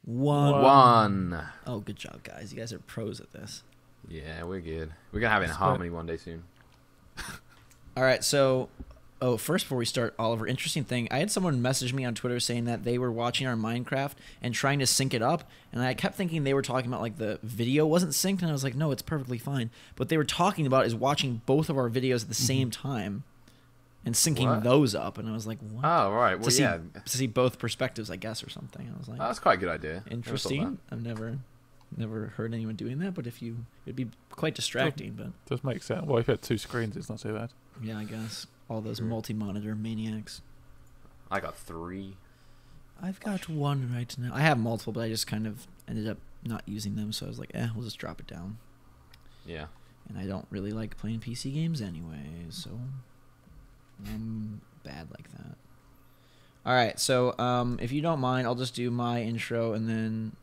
One. Oh, good job, guys. You guys are pros at this. Yeah, we're good. We're gonna have it in harmony one day soon. All right, so first before we start, Oliver, interesting thing. I had someone message me on Twitter saying that they were watching our Minecraft and trying to sync it up, and I kept thinking they were talking about like the video wasn't synced, and I was like, no, it's perfectly fine. What they were talking about is watching both of our videos at the same time and syncing those up, and I was like, what? Oh, right. Well, to see both perspectives, I guess, or something. I was like, that's quite a good idea. Interesting. I've never heard anyone doing that, but it'd be quite distracting. But does make sense. Well, if you had two screens, it's not so bad. Yeah, I guess all those multi-monitor maniacs. I got 3. I've got 1 right now. I have multiple, but I just kind of ended up not using them, so I was like, we'll just drop it down. Yeah. And I don't really like playing PC games anyway, so I'm bad like that. All right, so if you don't mind, I'll just do my intro, and then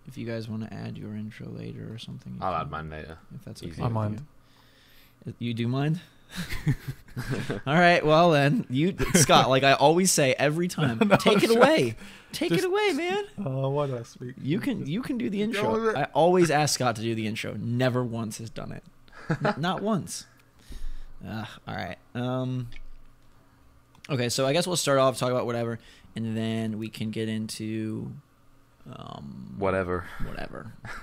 if you guys want to add your intro later or something, I'll add mine later. If that's okay. I mind. You do mind? All right, well then, Scott, like I always say every time, take it away. Take it away, man. Why do I speak? You can do the intro. I always ask Scott to do the intro. Never once has done it. Not once. All right. Okay, so I guess we'll start off, talk about whatever, and then we can get into whatever.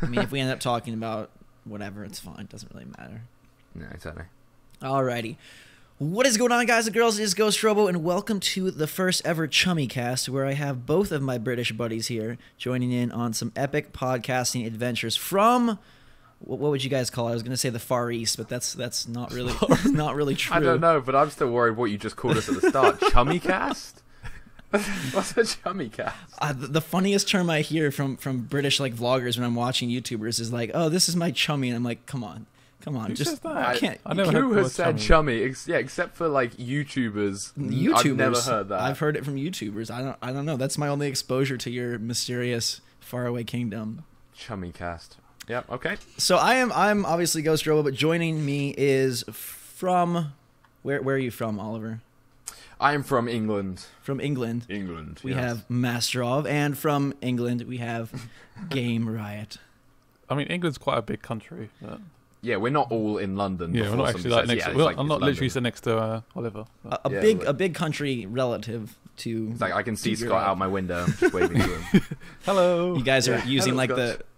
I mean, if we end up talking about whatever, it's fine. It doesn't really matter. No, exactly. Alrighty. What is going on, guys and girls? It is Ghost Robo, and welcome to the first ever Chummy Cast, where I have both of my British buddies here joining in on some epic podcasting adventures from, what would you guys call it? I was going to say the Far East, but that's not really not really true. I don't know, but I'm still worried what you just called us at the start. Chummy Cast? What's a Chummy Cast? The funniest term I hear from British like vloggers when I'm watching YouTubers is like, "Oh, this is my chummy," and I'm like, "Come on, just I can't." Who has said chummy? Except for like YouTubers. I've never heard that. I've heard it from YouTubers. I don't know. That's my only exposure to your mysterious faraway kingdom. Chummy Cast. Yep. Okay. So I'm obviously Ghost Robo, but joining me is from where are you from, Oliver? I am from England. From England. England. We have Master of, and from England we have Game Riot. I mean, England's quite a big country. But... Yeah, we're not all in London. Yeah, we're not actually like next. I'm not literally sitting next to Oliver. A big country relative to. It's like I can see Scott out my window. I'm just waving to him. Hello. You guys are using like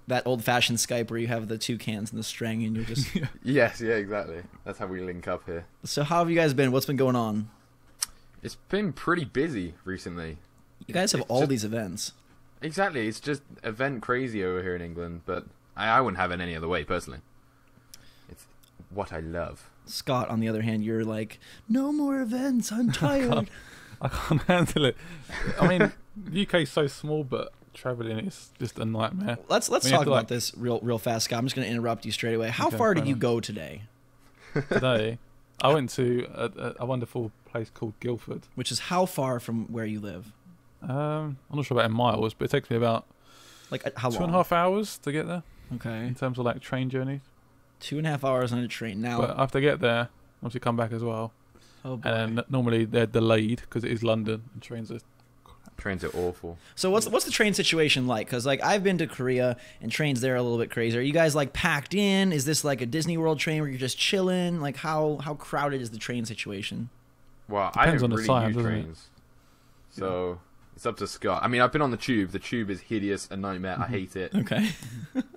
that old-fashioned Skype where you have the two cans and the string, and you're just. Yes. Yeah. Exactly. That's how we link up here. So how have you guys been? What's been going on? It's been pretty busy recently. You guys have all these events. Exactly. It's just event crazy over here in England, but I wouldn't have it any other way, personally. It's what I love. Scott, on the other hand, you're like, no more events. I'm tired. I can't handle it. I mean, UK's so small, but traveling is just a nightmare. Let's talk about this real fast, Scott. I'm just going to interrupt you straight away. How far did you go today? Today, I went to a wonderful place called Guildford. Which is how far from where you live? I'm not sure about in miles, but it takes me about how long? 2.5 hours to get there. Okay. In terms of like train journeys. 2.5 hours on a train. Now, but I have to get there, obviously come back as well. Oh boy. And normally they're delayed because it is London and trains are awful. So what's the train situation like? Because like I've been to Korea and trains there are a little bit crazy. Are you guys like packed in? Is this like a Disney World train where you're just chilling? Like how crowded is the train situation? Well, Depends I don't on the really size, use trains, so it's up to Scott. I mean, I've been on the tube. The tube is hideous, a nightmare. I hate it. Okay.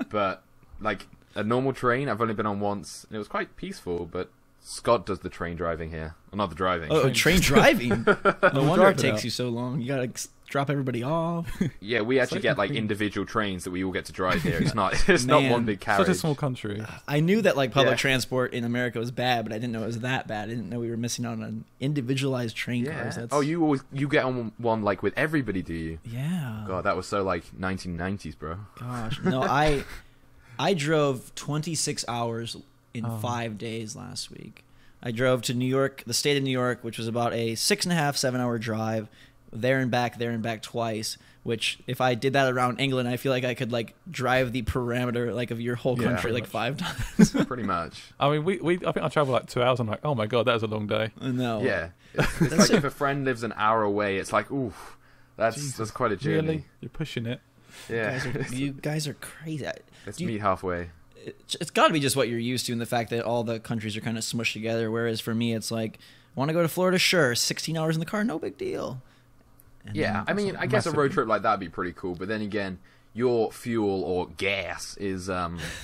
But like a normal train, I've only been on once, and it was quite peaceful. But Scott does the train driving here. Well, not the driving. Oh, train driving. No wonder it takes you so long. You gotta drop everybody off. Yeah, we actually get like individual trains that we all get to drive here. It's not not one big carriage. Such a small country. I knew that like public transport in America was bad, but I didn't know it was that bad. I didn't know we were missing out on individualized train cars. Oh, you get on one like with everybody, do you? Yeah. God, that was so like 1990s, bro. Gosh, no, I drove 26 hours in 5 days last week. I drove to New York, the state of New York, which was about a 6.5, 7-hour drive, there and back twice. Which, if I did that around England, I feel like I could like drive the parameter like of your whole country like 5 times. Pretty much. I mean, I think I traveled like 2 hours. I'm like, oh my god, that was a long day. No. Yeah, it's like if a friend lives an hour away, it's like, ooh, that's quite a journey. Really? You're pushing it. Yeah, You guys are crazy. let's meet halfway. It's got to be just what you're used to, and the fact that all the countries are kind of smushed together. Whereas for me, it's like, want to go to Florida? Sure, 16 hours in the car, no big deal. And Yeah, I mean, I guess a road trip like that would be pretty cool. But then again, your fuel or gas is,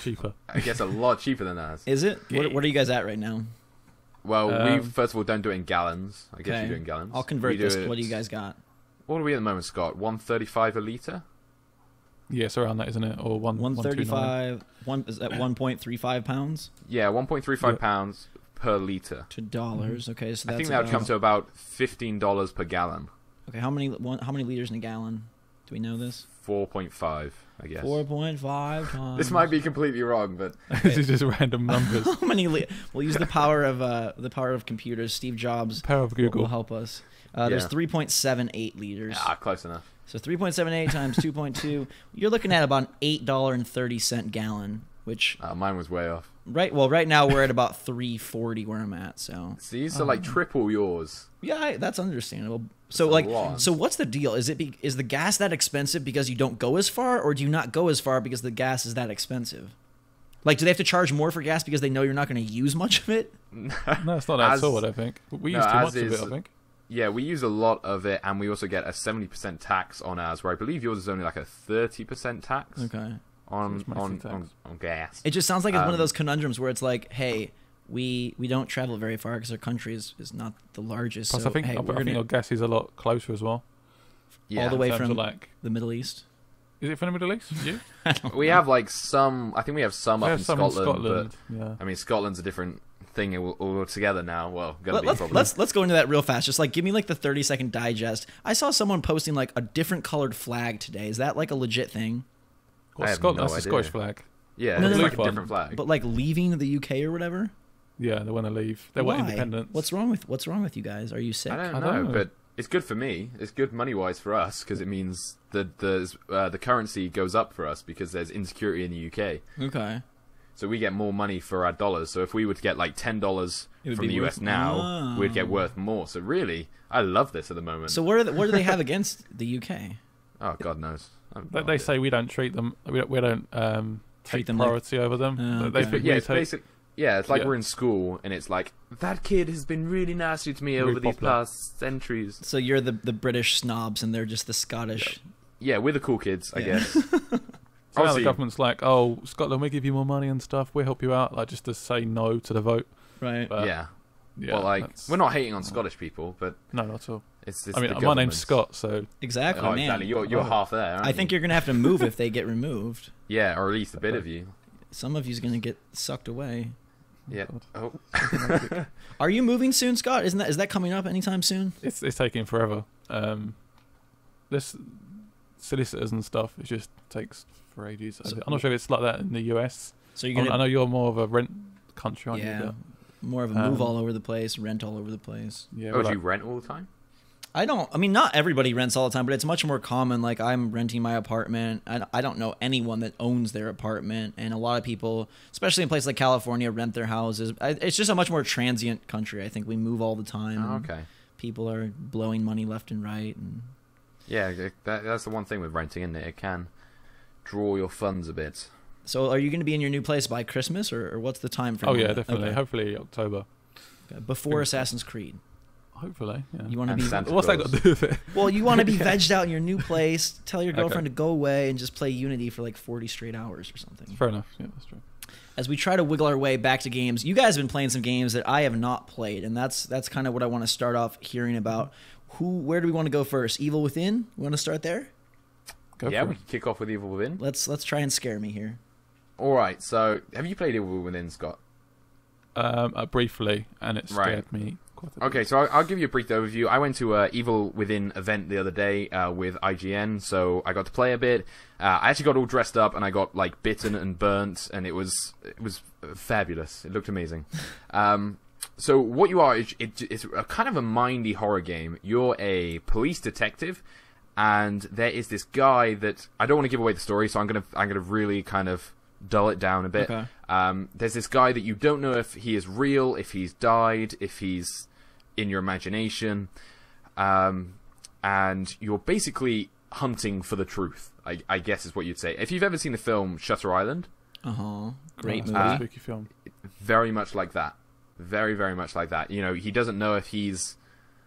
Cheaper. I guess, a lot cheaper than ours. is it? What are you guys at right now? Well, we first of all don't do it in gallons. I guess you do it in gallons. I'll convert this. What What do you guys got? What are we at the moment, Scott? 135 a litre? Yeah, it's around that, isn't it? Or 135. Is that 1.35 pounds Yeah, 1.35 pounds per litre. to dollars? Okay, so that's I think that would come about- to about $15 per gallon. Okay, how many liters in a gallon? Do we know this? 4.5, I guess. 4.5 times. This might be completely wrong, but This is just random numbers. How many? We'll use the power of computers. Steve Jobs Power of Google. will help us. There's Yeah. 3.78 liters. close enough. So 3.78 times 2.2, you're looking at about an $8.30 gallon, which Mine was way off. right now we're at about 3.40 where I'm at. So So these are like triple yours. yeah, that's understandable. So That's a lot. so what's the deal? Is the gas that expensive because you don't go as far, or do you not go as far because the gas is that expensive? Like, do they have to charge more for gas because they know you're not going to use much of it? No, it's not that As- at all, I don't think. We No, use too as much of is- it, I think. Yeah, we use a lot of it, and we also get a 70% tax on ours, where I believe yours is only like a 30% tax Okay. on, It's mostly tax. on gas. It just sounds like it's one of those conundrums where it's like, hey, we don't travel very far because our country is not the largest. Plus, so I think, hey, I we're think gonna our gas is a lot closer as well. Yeah. all the way In terms from of, like, the Middle East. is it from the Middle East? You? We have like some. I think we have some We up have in some Scotland, yeah. but I mean Scotland's a different thing altogether now. Well, gonna be probably. Let's go into that real fast. Just like give me like the 30-second digest. I saw someone posting like a different colored flag today. Is that like a legit thing? I have Scotland, no that's the idea. Scottish flag. Yeah, No, it's no, like no. a different flag. But like leaving the UK or whatever. Yeah, they want to leave. They want Why? independence. What's wrong with you guys? Are you sick? I don't I know, don't know. but it's good for me. It's good money-wise for us because it means that the currency goes up for us because there's insecurity in the UK. Okay. So we get more money for our dollars. So if we were to get like $10 It would from be the worth- US now, Oh. we'd get worth more. So really, I love this at the moment. So what do they have against the UK? Oh, God knows. I have They, no they idea. say we don't treat them. We don't Treat take them like- priority over them. Oh, They okay. think Yeah, we it's take. basic. Yeah, it's like Yeah. we're in school, and it's like that kid has been really nasty to me Really over these popular. past centuries. So you're the British snobs and they're just the Scottish. Yeah, we're the cool kids, I Yeah. guess. So now the Obviously- government's like, oh, Scotland, we give you more money and stuff. We'll help you out, like just to say no to the vote. Right. But, Yeah. yeah. Well, like that's- we're not hating on Scottish people, but No, not at all. it's I mean, the my government. name's Scott, so Exactly, Oh, man. exactly. You're half there. Aren't I think you're gonna have to move if they get removed. Yeah, or at least a bit of you. Some of you's gonna get sucked away. Yeah. Oh. Are you moving soon, Scott? Is that coming up anytime soon? it's taking forever. This solicitors and stuff, it just takes for ages. So- I'm not sure if it's like that in the US. So you're I gonna know you're more of a rent country, aren't yeah, you? more of a move Um, all over the place, rent all over the place. But, yeah. Oh, we're do you like- rent all the time? I mean, not everybody rents all the time, but it's much more common. Like, I'm renting my apartment. I don't know anyone that owns their apartment. And a lot of people, especially in places like California, rent their houses. It's just a much more transient country. I think we move all the time. Oh, and okay. People are blowing money left and right. And Yeah, that's the one thing with renting, isn't it? It can draw your funds a bit. so are you going to be in your new place by Christmas, or what's the time frame? Oh on yeah, that? definitely. Okay. Hopefully October. Okay. Before Assassin's Creed. Hopefully. Yeah. You want to And be Santa What's that Claus. got to do with it? well. You want to be vegged out in your new place. Tell your Okay. girlfriend to go away and just play Unity for like 40 straight hours or something. Fair enough. Yeah, that's true. As we try to wiggle our way back to games, you guys have been playing some games that I have not played, and that's kind of what I want to start off hearing about. Where do we want to go first? Evil Within? We want to start there? Go Yeah, for we it. can kick off with Evil Within. Let's try and scare me here. All right. So, have you played Evil Within, Scott? Briefly, and it scared Right. me quite a bit. Okay, so I'll give you a brief overview. I went to a Evil Within event the other day with IGN, so I got to play a bit. I actually got all dressed up, and I got like bitten and burnt, and it was fabulous. It looked amazing. So what you are, it's a kind of a mindy horror game. You're a police detective, and there is this guy that I don't want to give away the story, so I'm gonna really kind of dull it down a bit. Okay. There's this guy that you don't know if he is real, if he's died, if he's in your imagination, and you're basically hunting for the truth. I guess is what you'd say. If you've ever seen the film Shutter Island, great It's movie. a spooky film. very much like that. Very, very much like that. You know, he doesn't know if he's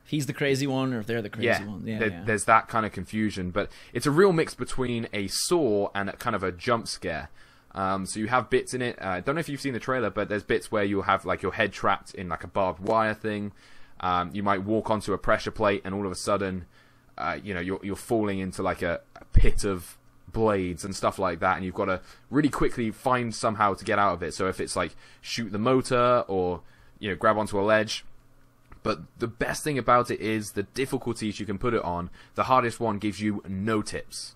the crazy one or if they're the crazy one. Yeah, there's that kind of confusion, but it's a real mix between a saw and a kind of a jump scare. So you have bits in it. I don't know if you've seen the trailer, but there's bits where you'll have like your head trapped in like a barbed wire thing. You might walk onto a pressure plate, and all of a sudden, you're falling into like a pit of blades and stuff like that, and you've got to really quickly find somehow to get out of it. So if it's like shoot the motor or grab onto a ledge. But the best thing about it is the difficulties you can put it on. The hardest one gives you no tips.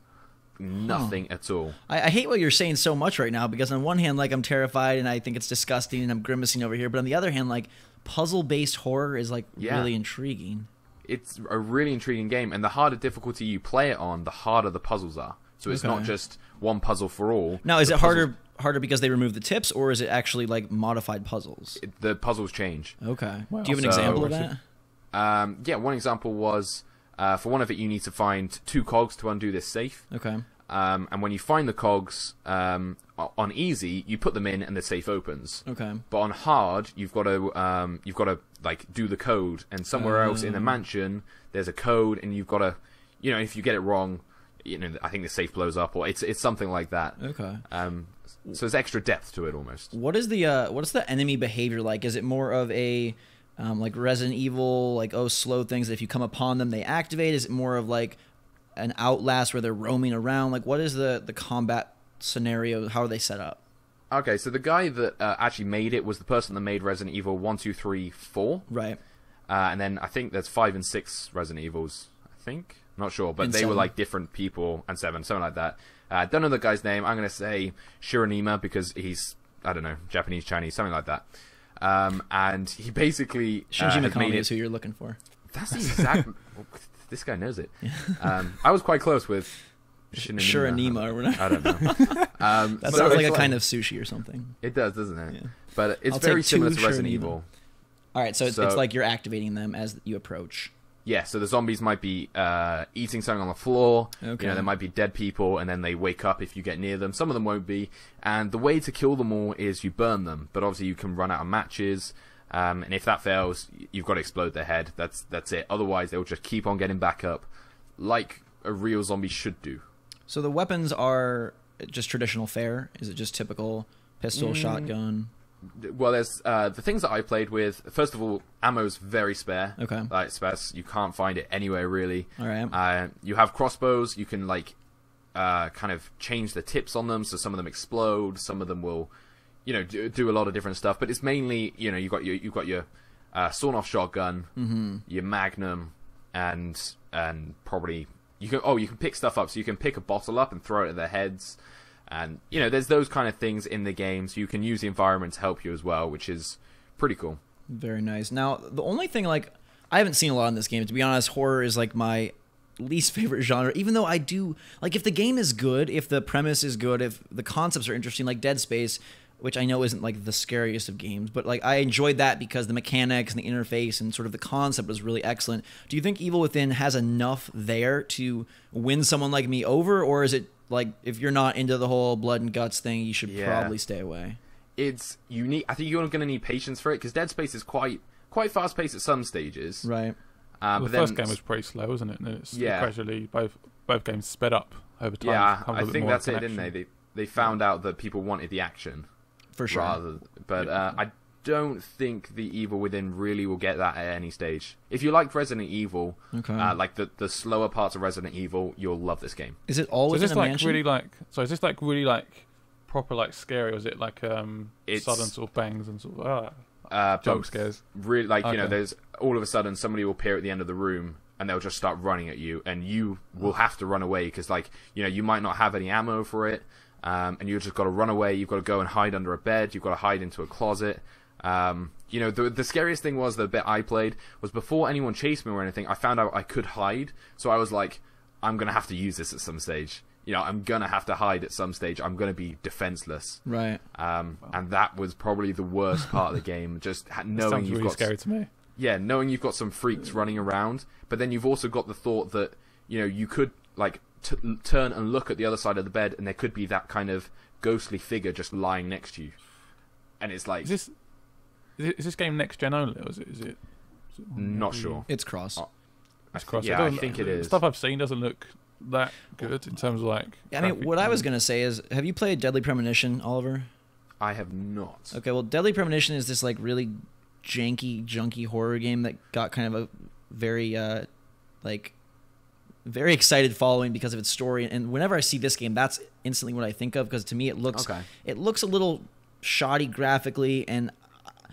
Nothing at all. I hate what you're saying so much right now, because on one hand, like, I'm terrified and I think it's disgusting and I'm grimacing over here, but on the other hand, like, puzzle-based horror is like really intriguing. It's a really intriguing game, and the harder difficulty you play it on, the harder the puzzles are. So it's not just one puzzle for all. Now, is it harder because they remove the tips, or is it actually like modified puzzles? The puzzles change. Okay. Well, do you have an example of that? Yeah, one example was for one of it, you need to find 2 cogs to undo this safe. Okay. And when you find the cogs on easy, you put them in and the safe opens. Okay. But on hard, you've got to like do the code, and somewhere else in the mansion there's a code, and you've got to, if you get it wrong, I think the safe blows up, or it's something like that. Okay. So there's extra depth to it almost. What is the enemy behavior like? Is it more of a like Resident Evil, like slow things that if you come upon them they activate? Is it more of like an Outlast where they're roaming around? Like, what is the combat scenario? How are they set up? Okay, so the guy that actually made it was the person that made Resident Evil 1, 2, 3, 4. Right. And then I think there's 5 and 6 Resident Evils, I think. Not sure, but And they 7. were like different people, and 7, something like that. Don't know the guy's name. I'm going to say Shiranima because he's, I don't know, Japanese, Chinese, something like that. And he basically Shinji had made Mikami it. is who you're looking for. That's the exact. This guy knows it. I was quite close with Shiranima or whatever. I don't know. That so sounds like it's a kind of sushi or something. It does, doesn't it? Yeah. But it's I'll very take 2 similar to Resident Shiranima. Evil. All right, so it's like you're activating them as you approach. Yeah, so the zombies might be eating something on the floor. Okay. There might be dead people, and then they wake up if you get near them. Some of them won't be. And the way to kill them all is you burn them. But obviously you can run out of matches. And if that fails, you've got to explode their head. That's it. Otherwise, they'll just keep on getting back up, like a real zombie should do. So the weapons are just traditional fare? Is it just typical pistol, shotgun? Well, there's the things that I played with. First of all, ammo's very spare. Okay. Like sparse, you can't find it anywhere really. All right. You have crossbows. You can like kind of change the tips on them, so some of them explode. Some of them will, do a lot of different stuff. But it's mainly, you've got your sawn-off shotgun, your Magnum, and probably you can pick stuff up. So you can pick a bottle up and throw it at their heads. And, there's those kind of things in the game, so you can use the environment to help you as well, which is pretty cool. Very nice. Now, the only thing, like, I haven't seen a lot in this game. To be honest, horror is, like, my least favorite genre, even though I do, like, if the game is good, if the premise is good, if the concepts are interesting, like Dead Space, which I know isn't, like, the scariest of games, but, like, I enjoyed that because the mechanics and the interface and sort of the concept was really excellent. Do you think Evil Within has enough there to win someone like me over, or is it like, if you're not into the whole blood and guts thing, you should probably stay away? It's unique. I think you're going to need patience for it, because Dead Space is quite fast-paced at some stages. Right. The first game was pretty slow, wasn't it? And it's gradually, both games sped up over time. Yeah, I think that's it, didn't they? They found out that people wanted the action. For sure. But I don't think the Evil Within really will get that at any stage. If you liked Resident Evil, like the slower parts of Resident Evil, you'll love this game. Is it all within a mansion? Is this like really like proper like scary, or is it like sudden sort of bangs and sort of jump scares? Really, like there's all of a sudden somebody will appear at the end of the room and they'll just start running at you, and you will have to run away because you might not have any ammo for it, and you've just got to run away. You've got to go and hide under a bed. You've got to hide into a closet. The scariest thing was the bit I played was before anyone chased me or anything. I found out I could hide, so I was like, I'm gonna have to use this at some stage. I'm gonna have to hide at some stage. I'm gonna be defenseless. Right. And that was probably the worst part of the game. Just knowing you've really got scary to me. Yeah, knowing you've got some freaks running around, but then you've also got the thought that you could like turn and look at the other side of the bed, and there could be that kind of ghostly figure just lying next to you. And it's like, is this game next gen only, or is it not sure. It's cross. It's cross. Yeah, I think it is. Stuff I've seen doesn't look that good in terms of like. I mean, what I was gonna say is, have you played Deadly Premonition, Oliver? I have not. Okay, well, Deadly Premonition is this like really janky, junky horror game that got kind of a very very excited following because of its story. And whenever I see this game, that's instantly what I think of, because to me it looks a little shoddy graphically. And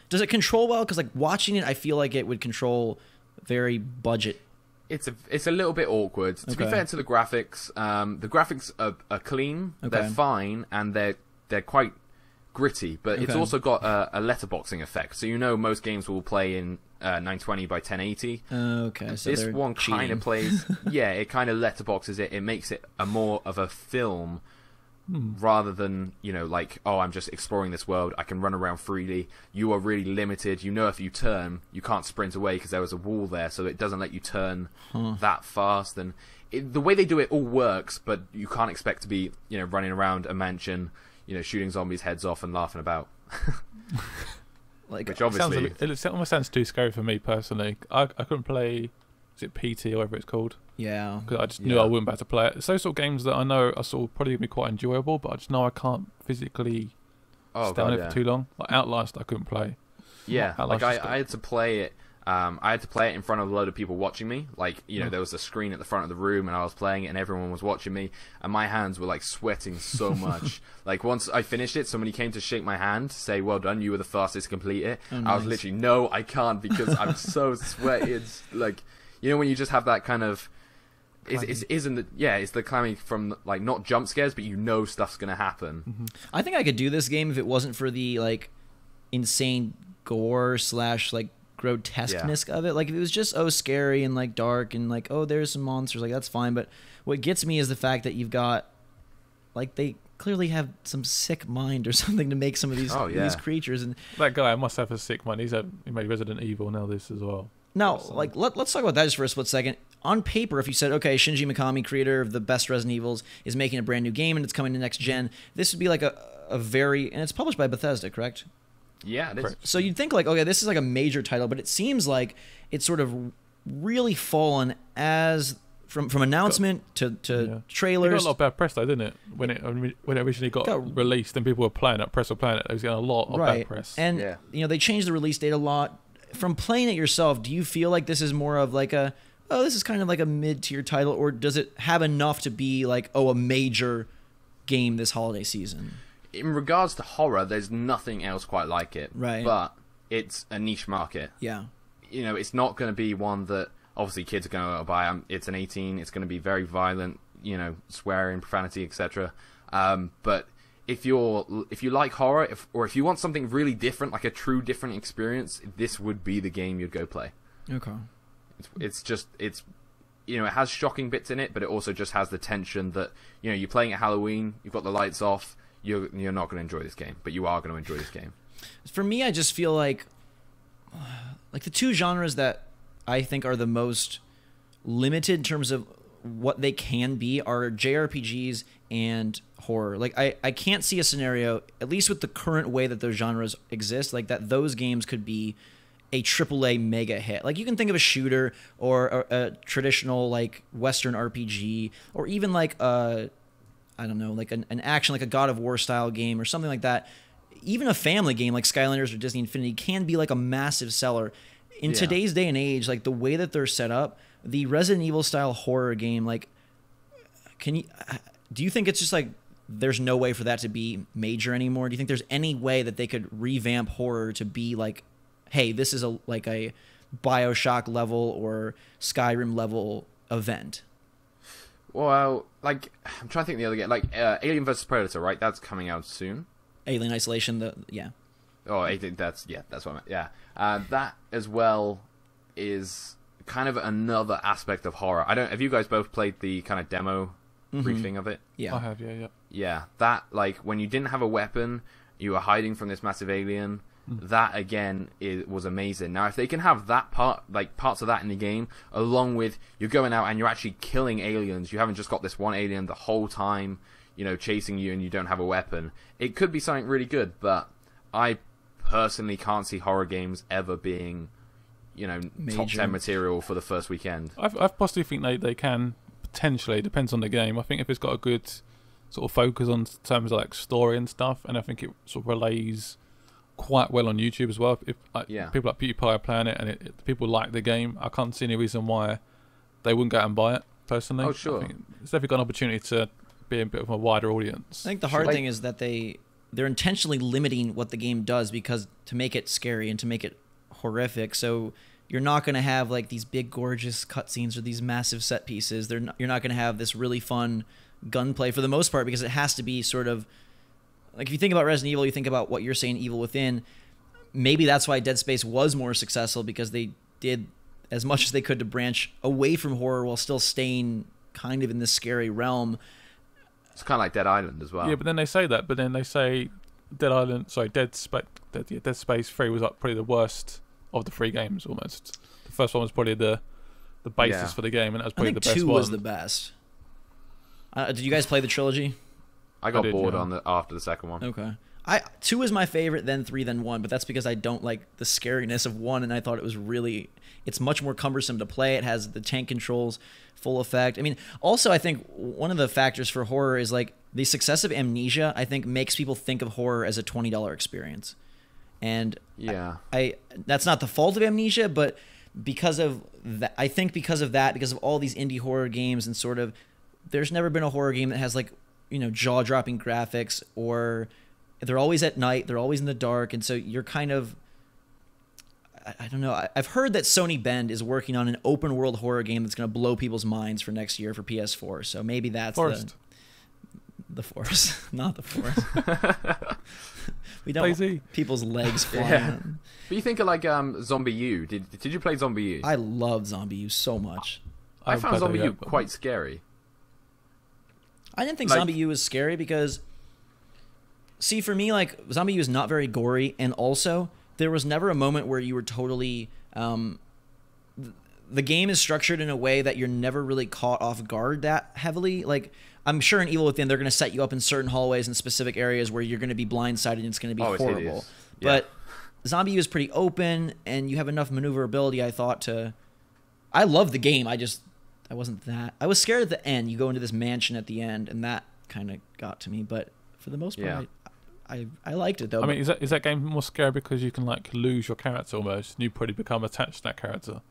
does it control well? Because like watching it, I feel like it would control very budget. It's a little bit awkward. To be fair to the graphics are clean. Okay. They're fine, and they're quite gritty. But it's also got a letterboxing effect. So most games will play in 920 by 1080. Okay, so this one kind of plays. Yeah, it kind of letterboxes it. It makes it a more of a film. Rather than, I'm just exploring this world, I can run around freely. You are really limited. If you turn, you can't sprint away because there was a wall there, so it doesn't let you turn that fast. And the way they do it all works, but you can't expect to be, running around a mansion, shooting zombies' heads off and laughing about. Which obviously... It almost sounds too scary for me, personally. I couldn't play... Is it PT or whatever it's called? Yeah. Because I just knew I wouldn't be able to play it. It's those sort of games that I know are sort of probably going to be quite enjoyable, but I just know I can't physically stand it for too long. Like Outlast, I couldn't play. Yeah, like I had to play it. I had to play it in front of a load of people watching me. Like, there was a screen at the front of the room, and I was playing it, and everyone was watching me, and my hands were like sweating so much. Like once I finished it, somebody came to shake my hand, to say, "Well done, you were the fastest to complete it." Oh, nice. I was literally, "No, I can't," because I'm so sweaty. It's like, when you just have that kind of. It's the clammy from like not jump scares, but stuff's gonna happen. Mm-hmm. I think I could do this game if it wasn't for the like insane gore / like grotesqueness of it. Like if it was just scary and like dark and like there's some monsters, like that's fine. But what gets me is the fact that you've got like they clearly have some sick mind or something to make some of these creatures. And that guy must have a sick mind. He made Resident Evil, now this as well. Now, like let's talk about that just for a split second. On paper, if you said, okay, Shinji Mikami, creator of the best Resident Evils, is making a brand new game and it's coming to next gen, this would be like a very... And it's published by Bethesda, correct? Yeah, it is. So you'd think like, okay, this is like a major title, but it seems like it's sort of really fallen as... From announcement to trailers. It got a lot of bad press though, didn't it? When it originally got released and people were playing it, press were playing it, it was getting a lot of bad press. And they changed the release date a lot. From playing it yourself, do you feel like this is more of like this is kind of like a mid-tier title, or does it have enough to be like, a major game this holiday season? In regards to horror, there's nothing else quite like it. Right. But it's a niche market. Yeah. It's not going to be one that obviously kids are going to buy. It's an 18. It's going to be very violent, swearing, profanity, etc. But if you like horror, or if you want something really different, like a true different experience, this would be the game you'd go play. Okay. It has shocking bits in it, but it also just has the tension that you're playing at Halloween, you've got the lights off, you're not going to enjoy this game, but you are going to enjoy this game. For me, I just feel like the two genres that I think are the most limited in terms of what they can be are JRPGs and horror. Like I can't see a scenario, at least with the current way that those genres exist, like that those games could be a AAA mega hit. Like you can think of a shooter or a traditional like Western RPG, or even like I don't know, like an action, like a God of War style game or something like that. Even a family game like Skylanders or Disney Infinity can be like a massive seller. In today's day and age, like the way that they're set up, the Resident Evil style horror game, like do you think it's just like there's no way for that to be major anymore? Do you think there's any way that they could revamp horror to be like, hey, this is a BioShock level or Skyrim level event? Well, like I'm trying to think of the other game, like Alien vs Predator, right? That's coming out soon. Alien Isolation, Oh, I think that's what I meant. Yeah, that as well is kind of another aspect of horror. Have you guys both played the kind of demo briefing of it? Yeah, I have. Yeah. Yeah, that like when you didn't have a weapon, you were hiding from this massive alien. that again was amazing. Now, if they can have that parts of that in the game, along with you're going out and you're actually killing aliens, you haven't just got this one alien the whole time, chasing you and you don't have a weapon, it could be something really good. But I personally can't see horror games ever being, top 10 material for the first weekend. I possibly think they can potentially. Depends on the game. I think if it's got a good sort of focus on terms of like story and stuff, and I think it sort of relays quite well on YouTube as well. If people like PewDiePie are playing it and people like the game, I can't see any reason why they wouldn't go out and buy it. Personally, oh sure, I think it's definitely got an opportunity to be a bit of a wider audience. I think the hard thing is that they're intentionally limiting what the game does because to make it scary and to make it horrific. So you're not going to have like these big gorgeous cutscenes or these massive set pieces. You're not going to have this really fun gunplay for the most part, because it has to be sort of like, if you think about Resident Evil, you think about what you're saying, Evil Within. Maybe that's why Dead Space was more successful, because they did as much as they could to branch away from horror while still staying kind of in this scary realm. It's kind of like Dead Island as well. Yeah, but then they say that. But then they say Dead Space 3 was probably the worst of the 3 games almost. The first one was probably the basis for the game, and that was probably the best one. 2 was the best. Did you guys play the trilogy? I got bored after the second one. Okay. 2 is my favorite, then 3, then 1, but that's because I don't like the scariness of 1, and I thought it's much more cumbersome to play. It has the tank controls full effect. I mean, also I think one of the factors for horror is like the success of Amnesia, I think, makes people think of horror as a $20 experience. And yeah, I that's not the fault of Amnesia, but because of that, I think because of all these indie horror games, and sort of, there's never been a horror game that has like, jaw-dropping graphics, or they're always at night, they're always in the dark, and so you're kind of, I don't know. I've heard that Sony Bend is working on an open world horror game that's going to blow people's minds for next year for PS4. So maybe that's the Forest, not the Forest. We don't want people's legs flying. Yeah. But you think of like Zombie U. Did you play Zombie U? I loved Zombie U so much. I found Zombie U quite scary. I didn't think Zombie U was scary because, see, for me, like, Zombie U is not very gory, and also there was never a moment where you were totally the game is structured in a way that you're never really caught off guard that heavily. Like, I'm sure in Evil Within they're going to set you up in certain hallways in specific areas where you're going to be blindsided and it's going to be horrible. Yeah. But Zombie U is pretty open, and you have enough maneuverability, I thought, to... I love the game. I wasn't that... I was scared at the end. You go into this mansion at the end, and that kind of got to me. But for the most part, I liked it, though. I mean, is that game more scary because you can like lose your character almost, and you probably become attached to that character?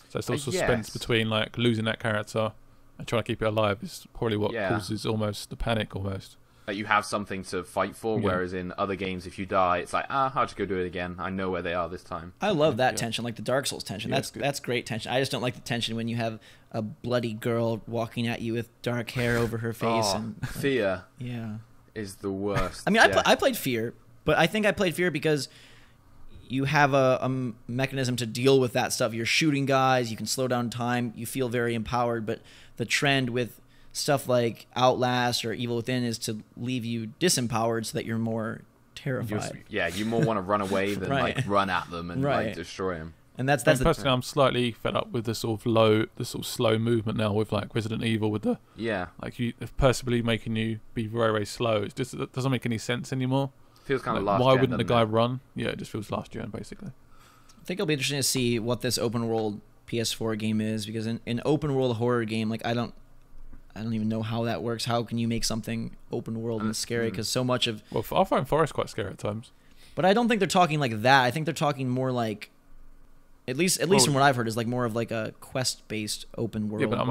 So it's also suspense between like losing that character and trying to keep it alive is probably what causes almost the panic almost. Like you have something to fight for, whereas in other games, if you die, it's like, I'll just go do it again. I know where they are this time. I love that tension, like the Dark Souls tension. That's great tension. I just don't like the tension when you have a bloody girl walking at you with dark hair over her face. Fear is the worst. I mean, I played Fear, but I think I played Fear because you have a mechanism to deal with that stuff. You're shooting guys, you can slow down time, you feel very empowered, but the trend with stuff like Outlast or Evil Within is to leave you disempowered so that you're more terrified. You more want to run away than like run at them and like destroy them. And that's personally, I'm slightly fed up with the sort of slow movement now with like Resident Evil with the like you purposely making you be very, very slow. It doesn't make any sense anymore. Feels kind of like, why wouldn't the guy run? Yeah, it just feels last gen basically. I think it'll be interesting to see what this open world PS4 game is, because in open world horror game, like I don't even know how that works. How can you make something open world and scary? Because so much of... Well, I find Forest quite scary at times. But I don't think they're talking like that. I think they're talking more like... At least from what I've heard, is like more of like a quest-based open world. Yeah, but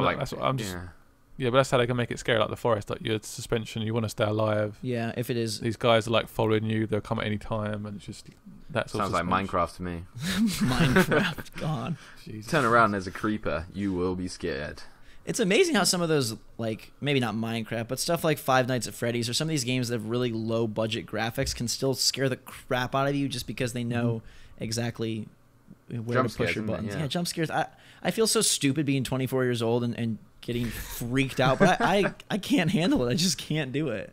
but that's how they can make it scary, like the Forest. Like your suspension, you want to stay alive. Yeah, if it is... These guys are like following you. They'll come at any time, and it's just... that sort Sounds like Minecraft to me. Minecraft, God. Jesus. Turn around, there's a creeper. You will be scared. It's amazing how some of those, like, maybe not Minecraft, but stuff like Five Nights at Freddy's or some of these games that have really low budget graphics can still scare the crap out of you just because they know exactly where to push your buttons. Yeah, jump scares. I feel so stupid being 24 years old and getting freaked out, but I can't handle it. I just can't do it.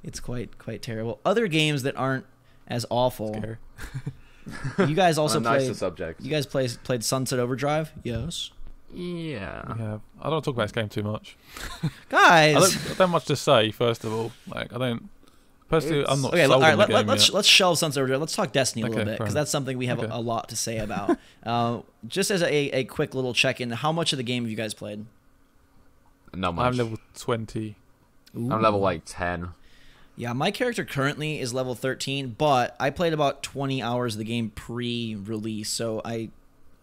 It's quite terrible. Other games that aren't as awful. Scary. You guys also On a nicer played. subject. You guys played Sunset Overdrive. Yes. Yeah. Yeah, I don't talk about this game too much. Guys. I don't much to say. First of all, like I don't. Personally, I'm not. Okay, sold all on right. the game Let's yet. shelve Sunset Overdrive. Let's talk Destiny a little Okay, bit because fine. that's something we have Okay. a lot to say about. Just as a quick little check in, how much of the game have you guys played? Not much. I'm level 20. I'm level like 10. Yeah, my character currently is level 13, but I played about 20 hours of the game pre-release, so I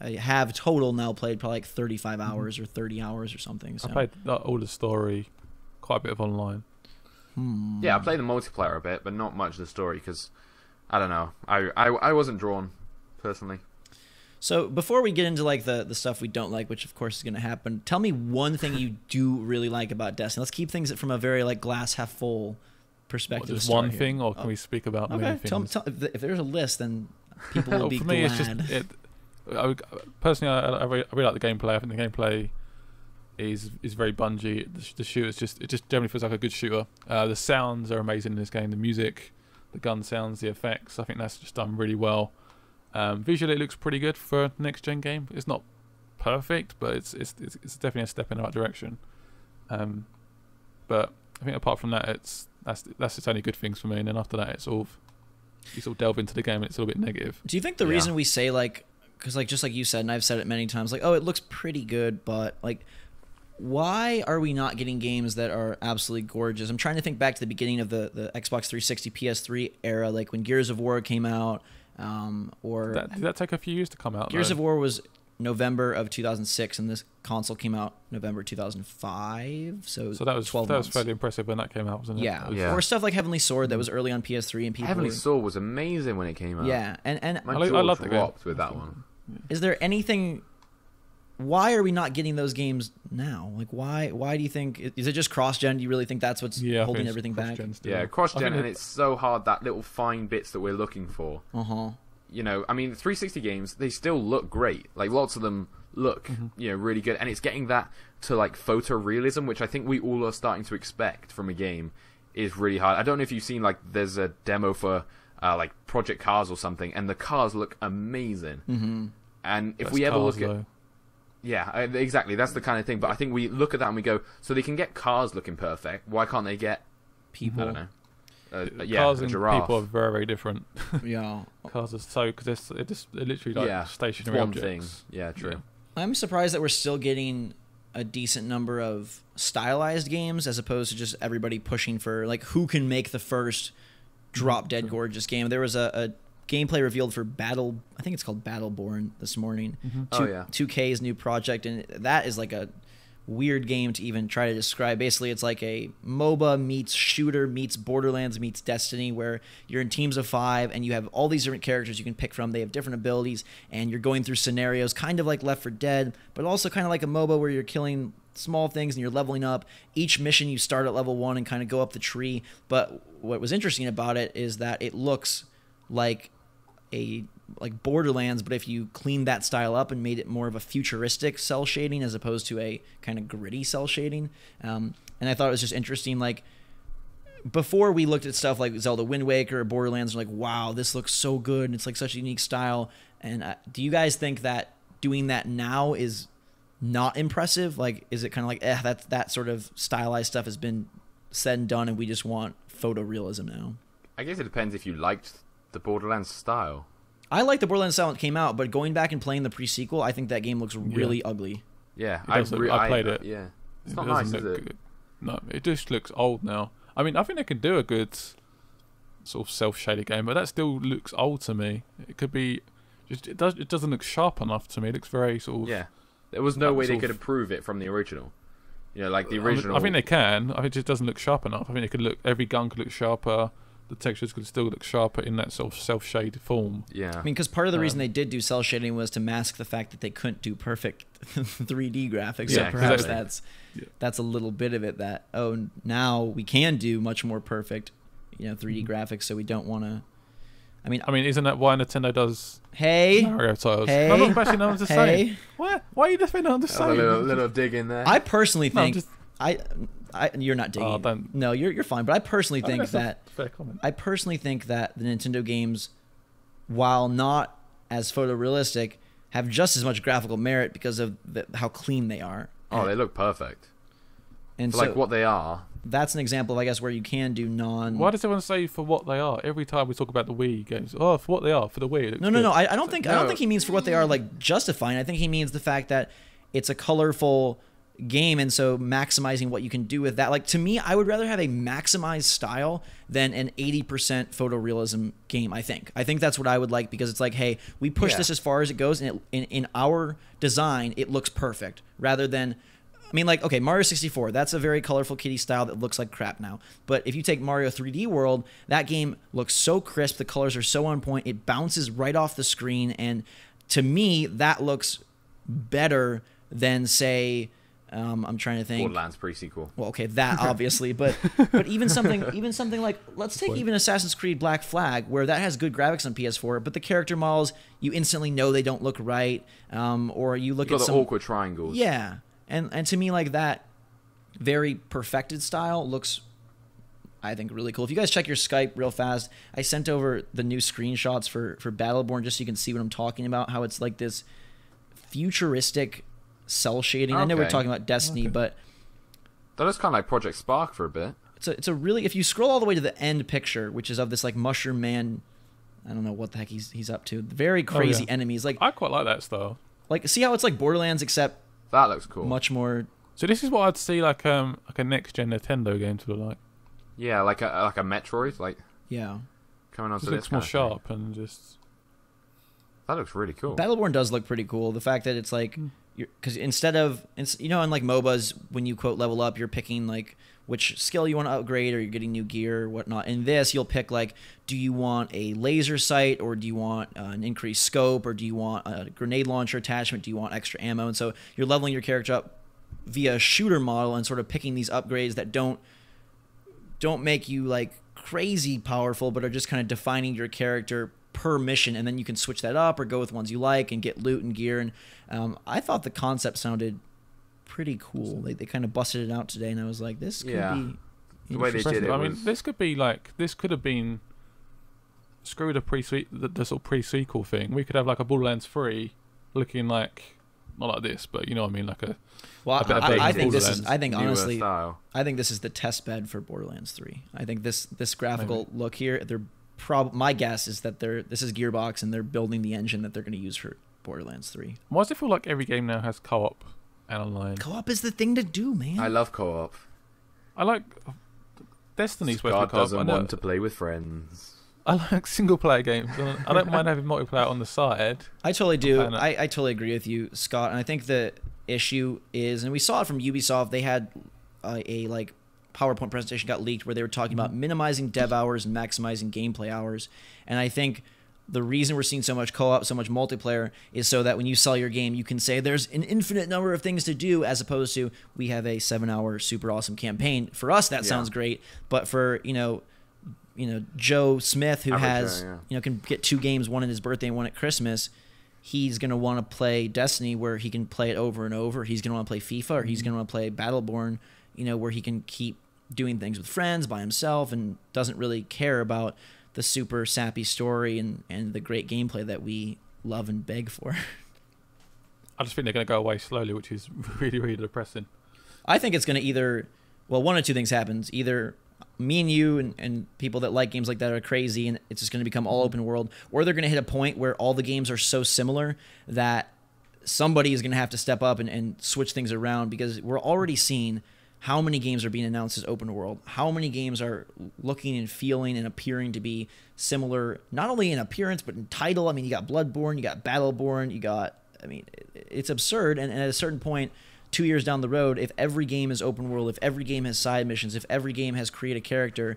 have total now played probably like 35 hours or 30 hours or something. So. I played all the story, quite a bit of online. Yeah, I played the multiplayer a bit, but not much of the story because I don't know. I wasn't drawn personally. So before we get into like the stuff we don't like, which of course is going to happen, tell me one thing you do really like about Destiny. Let's keep things from a very like glass half full perspective. Just start one here. thing, or can we speak about many Okay, things? tell if there's a list, then people will be For me, glad. it's just personally, I really like the gameplay. I think the gameplay is very Bungie. The shooter's it just generally feels like a good shooter. The sounds are amazing in this game. The music, the gun sounds, the effects. I think that's just done really well. Visually, it looks pretty good for a next gen game. It's not perfect, but it's definitely a step in the right direction. But I think apart from that, that's its only good things for me. And then after that, you sort of delve into the game and it's a little bit negative. Do you think the reason we say like, because like just like you said, and I've said it many times, like, oh, it looks pretty good, but like, why are we not getting games that are absolutely gorgeous? I'm trying to think back to the beginning of the Xbox 360, PS3 era, like when Gears of War came out, or Did that take a few years to come out? Gears though? of War was November of 2006, and this console came out November 2005. So So that was 12 that months. was fairly impressive when that came out, wasn't it? Yeah. That was- Yeah. Or stuff like Heavenly Sword that was early on PS3, and people. Heavenly were- Sword was amazing when it came out. Yeah, and My I jaw love the game. dropped with that one. is there anything? Why are we not getting those games now? Like, why do you think? Is it just cross-gen? Do you really think that's what's Yeah, I think holding it's everything back? cross-gen still. Yeah, I cross-gen, think and it- it's so hard, that little fine bits that we're looking for. Uh-huh. You know, I mean, 360 games, they still look great. Like, lots of them look, really good. And it's getting that to, like, photorealism, which I think we all are starting to expect from a game, is really hard. I don't know if you've seen, like, there's a demo for, like, Project Cars or something, and the cars look amazing. Mm-hmm. And if That's we ever cars, look at... though. Yeah, exactly. That's the kind of thing. But I think we look at that and we go, so they can get cars looking perfect. Why can't they get, People. I don't know, Cars a and giraffe? people are very, very different. Yeah. Cars are so because they're literally like Yeah, it's stationary one objects. thing. Yeah, true. I'm surprised that we're still getting a decent number of stylized games as opposed to just everybody pushing for like who can make the first drop dead gorgeous game. There was a gameplay revealed for I think it's called Battleborn this morning. Oh, yeah. 2K's new project, and that is like a weird game to even try to describe. Basically, it's like a MOBA meets shooter meets Borderlands meets Destiny, where you're in teams of 5 and you have all these different characters you can pick from. They have different abilities, and you're going through scenarios kind of like Left 4 Dead, but also kind of like a MOBA where you're killing small things and you're leveling up. Each mission you start at level 1 and kind of go up the tree. But what was interesting about it is that it looks like Borderlands, but if you cleaned that style up and made it more of a futuristic cell shading as opposed to a kind of gritty cell shading. And I thought it was just interesting. Like, before we looked at stuff like Zelda Wind Waker or Borderlands, we're like, wow, this looks so good, and it's like such a unique style. And do you guys think that doing that now is not impressive? Like, is it kind of like, that sort of stylized stuff has been said and done, and we just want photorealism now? I guess it depends if you liked the Borderlands style. I like the Borderlands style when it came out, but going back and playing the pre-sequel, I think that game looks really ugly. Yeah, I played it. Yeah, it's It not doesn't nice, is look it? good. No, it just looks old now. I mean, I think they could do a good sort of self-shaded game, but that still looks old to me. It could be, it doesn't look sharp enough to me. It looks very sort of. Yeah, there was no like way they sort could of- improve it from the original. You know, like the original. I think they can. I think it just doesn't look sharp enough. I think it could look. Every gun could look sharper. The textures could still look sharper in that sort of self-shaded form. Yeah. I mean, because part of the reason they did do cell shading was to mask the fact that they couldn't do perfect 3D graphics. Yeah, so perhaps exactly. that's a little bit of it. That now we can do much more perfect, 3D graphics. So we don't want to. I mean, isn't that why Nintendo does hey, Mario titles? hey, I'm not bashing on to hey. say. What? Why are you defending on to A say? little dig in there. I personally No, I'm think just- You're not digging. Oh, don't. No, you're fine. But I personally I think think that's that a fair comment. I personally think that the Nintendo games, while not as photorealistic, have just as much graphical merit because of how clean they are. Oh, they look perfect. And For so like what they are. that's an example of, I guess, where you can do non. Why does everyone say for what they are? Every time we talk about the Wii games, oh, for what they are, for the Wii. It looks No. good. I don't think I don't No. think he means for what they are, like justifying. I think he means the fact that it's a colorful game, and so maximizing what you can do with that. Like, to me, I would rather have a maximized style than an 80% photorealism game. I think that's what I would like, because it's like, hey, we push Yeah. this as far as it goes, and in our design it looks perfect, rather than, I mean, like, okay, Mario 64, that's a very colorful kitty style that looks like crap now. But if you take Mario 3D World, that game looks so crisp, the colors are so on point, it bounces right off the screen, and to me, that looks better than, say, I'm trying to think. Borderlands pre-sequel. Well, okay, that obviously, but even something like, let's take even Assassin's Creed Black Flag, where that has good graphics on PS4, but the character models, you instantly know they don't look right, or you look You've at got the some awkward triangles. yeah, and to me, like, that very perfected style looks, I think, really cool. If you guys check your Skype real fast, I sent over the new screenshots for Battleborn just so you can see what I'm talking about, how it's like this futuristic cell shading. I know we're Okay. talking about Destiny, but That is kind of like Project Spark for a bit. it's a really, if you scroll all the way to the end picture, which is of this like mushroom man, I don't know what the heck he's up to. Very crazy yeah. enemies. Like I quite like that style. see how it's like Borderlands except That looks cool. much more. So this is what I'd see like a next gen Nintendo game to look like. Yeah, like a Metroid, like Yeah. coming onto It this looks more kind of thing. sharp and just. That looks really cool. Battleborn does look pretty cool. The fact that it's like, because instead of, in like MOBAs, when you quote level up, you're picking like which skill you want to upgrade, or you're getting new gear or whatnot. In this, you'll pick like, do you want a laser sight, or do you want an increased scope, or do you want a grenade launcher attachment? Do you want extra ammo? And so you're leveling your character up via a shooter model and sort of picking these upgrades that don't make you like crazy powerful, but are just kind of defining your character per mission, and then you can switch that up or go with ones you like and get loot and gear. And I thought the concept sounded pretty cool. They kind of busted it out today, and I was like, this could be The way they did it I mean, was- this could have been screw the the sort of pre-sequel thing. We could have like a Borderlands 3 looking like, not like this, but you know what I mean, like a. Well, a bit of I basic think this is. Borderlands. I think newer honestly, style. I think this is the test bed for Borderlands 3. I think this graphical look here. My guess is that this is Gearbox, and they're building the engine that they're going to use for Borderlands 3. Why does it feel like every game now has co-op and online? Co-op is the thing to do, man. I love co-op. I like Destiny's supposed to God be co-op. doesn't want to play with friends. I like single player games. I don't mind having multiplayer on the side. I totally do. And, I totally agree with you, Scott. And I think the issue is, and we saw it from Ubisoft, they had a like PowerPoint presentation got leaked where they were talking about minimizing dev hours and maximizing gameplay hours. And I think the reason we're seeing so much co-op, so much multiplayer, is so that when you sell your game, you can say there's an infinite number of things to do, as opposed to we have a 7-hour super awesome campaign. For us, that sounds great, but for Joe Smith, who Average has Joe, can get 2 games, one at his birthday and one at Christmas, he's going to want to play Destiny, where he can play it over and over. He's going to want to play FIFA, or he's going to want to play Battleborn, where he can keep doing things with friends by himself and doesn't really care about the super sappy story and the great gameplay that we love and beg for. I just think they're going to go away slowly, which is really, really depressing. I think it's going to either, one of two things happens. Either me and you and people that like games like that are crazy, and it's just going to become all open world, or they're going to hit a point where all the games are so similar that somebody is going to have to step up and switch things around, because we're already seeing how many games are being announced as open world, how many games are looking and feeling and appearing to be similar, not only in appearance, but in title. I mean, you got Bloodborne, you got Battleborn, it's absurd. And at a certain point, 2 years down the road, if every game is open world, if every game has side missions, if every game has create a character,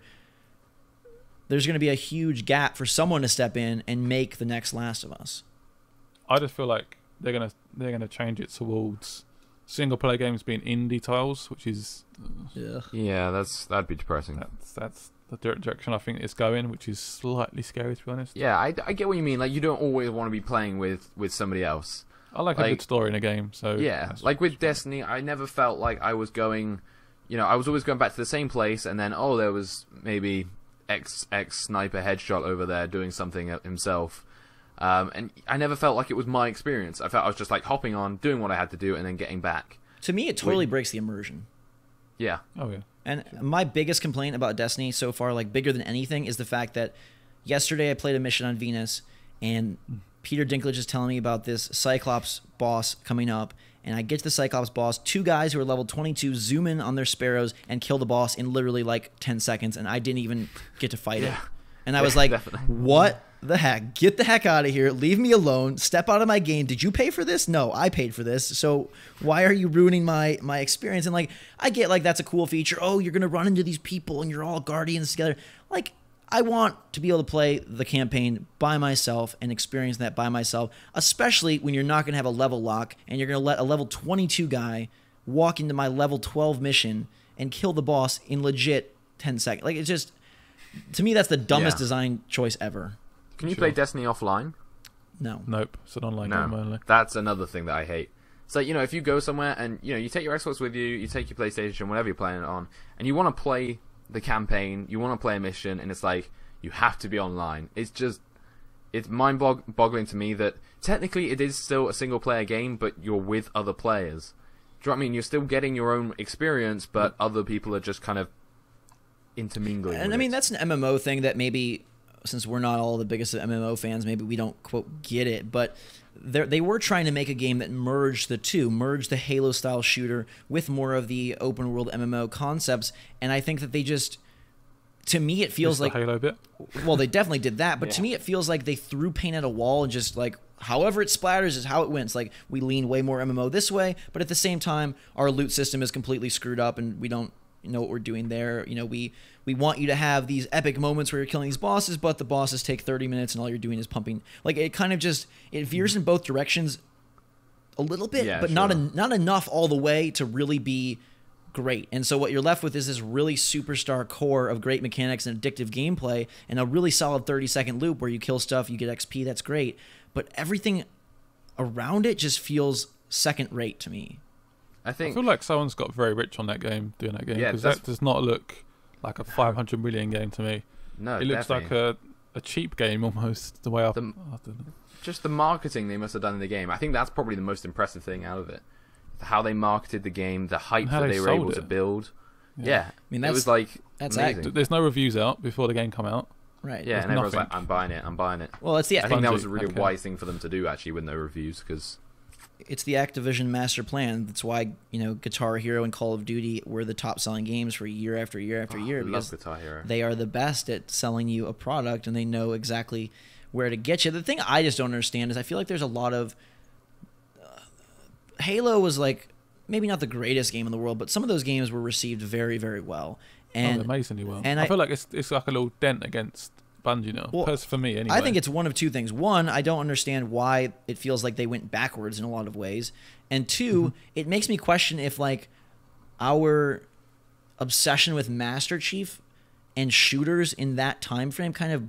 there's going to be a huge gap for someone to step in and make the next Last of Us. I just feel like they're gonna change it towards single player games being indie titles, which is Yeah, that'd be depressing. that's the direction I think it's going, which is slightly scary, to be honest. Yeah, I get what you mean. Like, you don't always want to be playing with somebody else. I like a good story in a game, so Yeah, like with Destiny, I never felt like I was going I was always going back to the same place, and then there was maybe X sniper headshot over there doing something himself. And I never felt like it was my experience. I felt I was just like hopping on, doing what I had to do, and then getting back. To me, it totally breaks the immersion. Yeah. Oh, yeah. And my biggest complaint about Destiny so far, like bigger than anything, is the fact that yesterday I played a mission on Venus, and Peter Dinklage is telling me about this Cyclops boss coming up, and I get to the Cyclops boss, 2 guys who are level 22 zoom in on their Sparrows and kill the boss in literally like 10 seconds, and I didn't even get to fight it. And I was like, what the heck? Get the heck out of here. Leave me alone. Step out of my game. Did you pay for this? No, I paid for this. So why are you ruining my experience? And like, I get like that's a cool feature. Oh, you're going to run into these people and you're all guardians together. Like, I want to be able to play the campaign by myself and experience that by myself, especially when you're not going to have a level lock and you're going to let a level 22 guy walk into my level 12 mission and kill the boss in legit 10 seconds. Like, it's just, to me, that's the dumbest design choice ever. Can you play Destiny offline? No. Nope. It's an online game only. That's another thing that I hate. So, if you go somewhere and, you take your Xbox with you take your PlayStation, whatever you're playing it on, and you want to play the campaign, you want to play a mission, and it's like, you have to be online. It's mind-boggling to me that technically it is still a single-player game, but you're with other players. Do you know what I mean? You're still getting your own experience, but other people are just kind of intermingling. And I mean, that's an MMO thing that maybe, since we're not all the biggest MMO fans, maybe we don't, quote, get it, but they were trying to make a game that merged the two, merged the Halo-style shooter with more of the open-world MMO concepts, and I think that they just, to me, it feels like... the Halo bit? Well, they definitely did that, but to me, it feels like they threw paint at a wall and just, like, however it splatters is how it wins. Like, we lean way more MMO this way, but at the same time, our loot system is completely screwed up, and we don't know what we're doing there. We want you to have these epic moments where you're killing these bosses, but the bosses take 30 minutes and all you're doing is pumping. Like, it kind of just, it veers in both directions a little bit, but not enough all the way to really be great. And so what you're left with is this really superstar core of great mechanics and addictive gameplay and a really solid 30-second loop where you kill stuff, you get XP, that's great. But everything around it just feels second rate to me. I feel like someone's got very rich on that game, doing that game, because that does not look like a 500 million game to me. No, it looks like a cheap game almost, the way I don't know. Just the marketing they must have done in the game. I think that's probably the most impressive thing out of it. How they marketed the game, the hype that they were able to build. Yeah. I mean, it was like amazing. There's no reviews out before the game come out. Right. Yeah, and everyone's like, I'm buying it. Well, it's the... I think that was a really wise thing for them to do, actually, with no reviews, because... It's the Activision master plan. That's why, Guitar Hero and Call of Duty were the top-selling games for year after year after year. Because love Guitar Hero. They are the best at selling you a product, and they know exactly where to get you. The thing I just don't understand is I feel like there's a lot of... Halo was like, maybe not the greatest game in the world, but some of those games were received very, very well. And amazingly well. And I feel like it's like a little dent against Bungie now. Well, for me, anyway. I think it's one of two things. One, I don't understand why it feels like they went backwards in a lot of ways. And two, it makes me question if like our obsession with Master Chief and shooters in that time frame kind of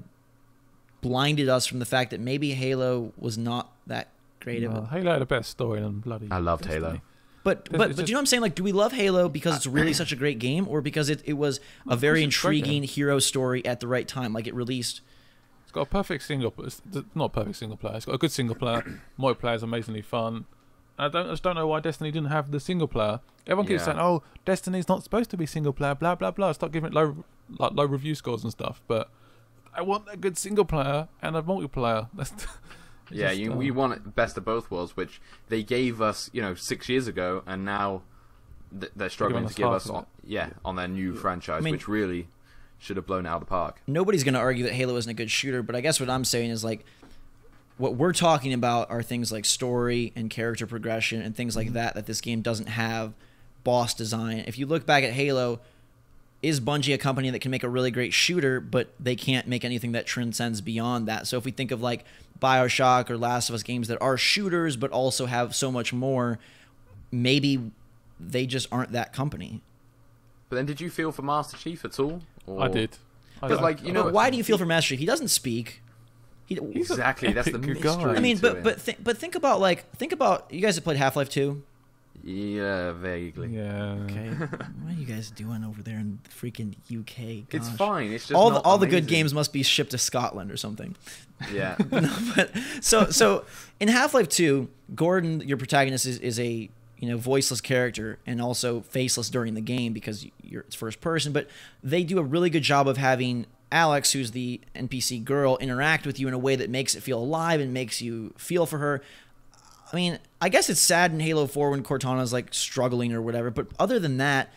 blinded us from the fact that maybe Halo was not that great of a... Halo had the best story than bloody... I loved Halo. But you know what I'm saying? Like, do we love Halo because it's really such a great game, or because it was a very intriguing hero story at the right time? Like, it released... It's got a perfect single... It's not perfect single player. It's got a good single player. Multiplayer is amazingly fun. And I just don't know why Destiny didn't have the single player. Everyone keeps saying, "Oh, Destiny's not supposed to be single player." Blah blah blah. Stop giving it low review scores and stuff. But I want a good single player and a multiplayer. We want best of both worlds, which they gave us, 6 years ago, and now they're struggling to give us on their new franchise, which really should have blown it out of the park. Nobody's going to argue that Halo isn't a good shooter, but I guess what I'm saying is like, what we're talking about are things like story and character progression and things like that this game doesn't have. Boss design. If you look back at Halo, is Bungie a company that can make a really great shooter, but they can't make anything that transcends beyond that? So if we think of like BioShock or Last of Us games that are shooters but also have so much more, maybe they just aren't that company. But then did you feel for Master Chief at all? I did. But why do you feel for Master Chief? He doesn't speak. Exactly, that's the mystery. I mean, but think about you guys have played Half-Life 2? Yeah, vaguely. Yeah. Okay, what are you guys doing over there in freaking UK? It's Gosh. fine. It's just all the good amazing. games must be shipped to Scotland or something. Yeah. No, but so in Half-Life 2, Gordon, your protagonist, is a voiceless character and also faceless during the game because it's first person. But they do a really good job of having Alex, who's the NPC girl, interact with you in a way that makes it feel alive and makes you feel for her. I mean, I guess it's sad in Halo 4 when Cortana's like struggling or whatever, but other than that,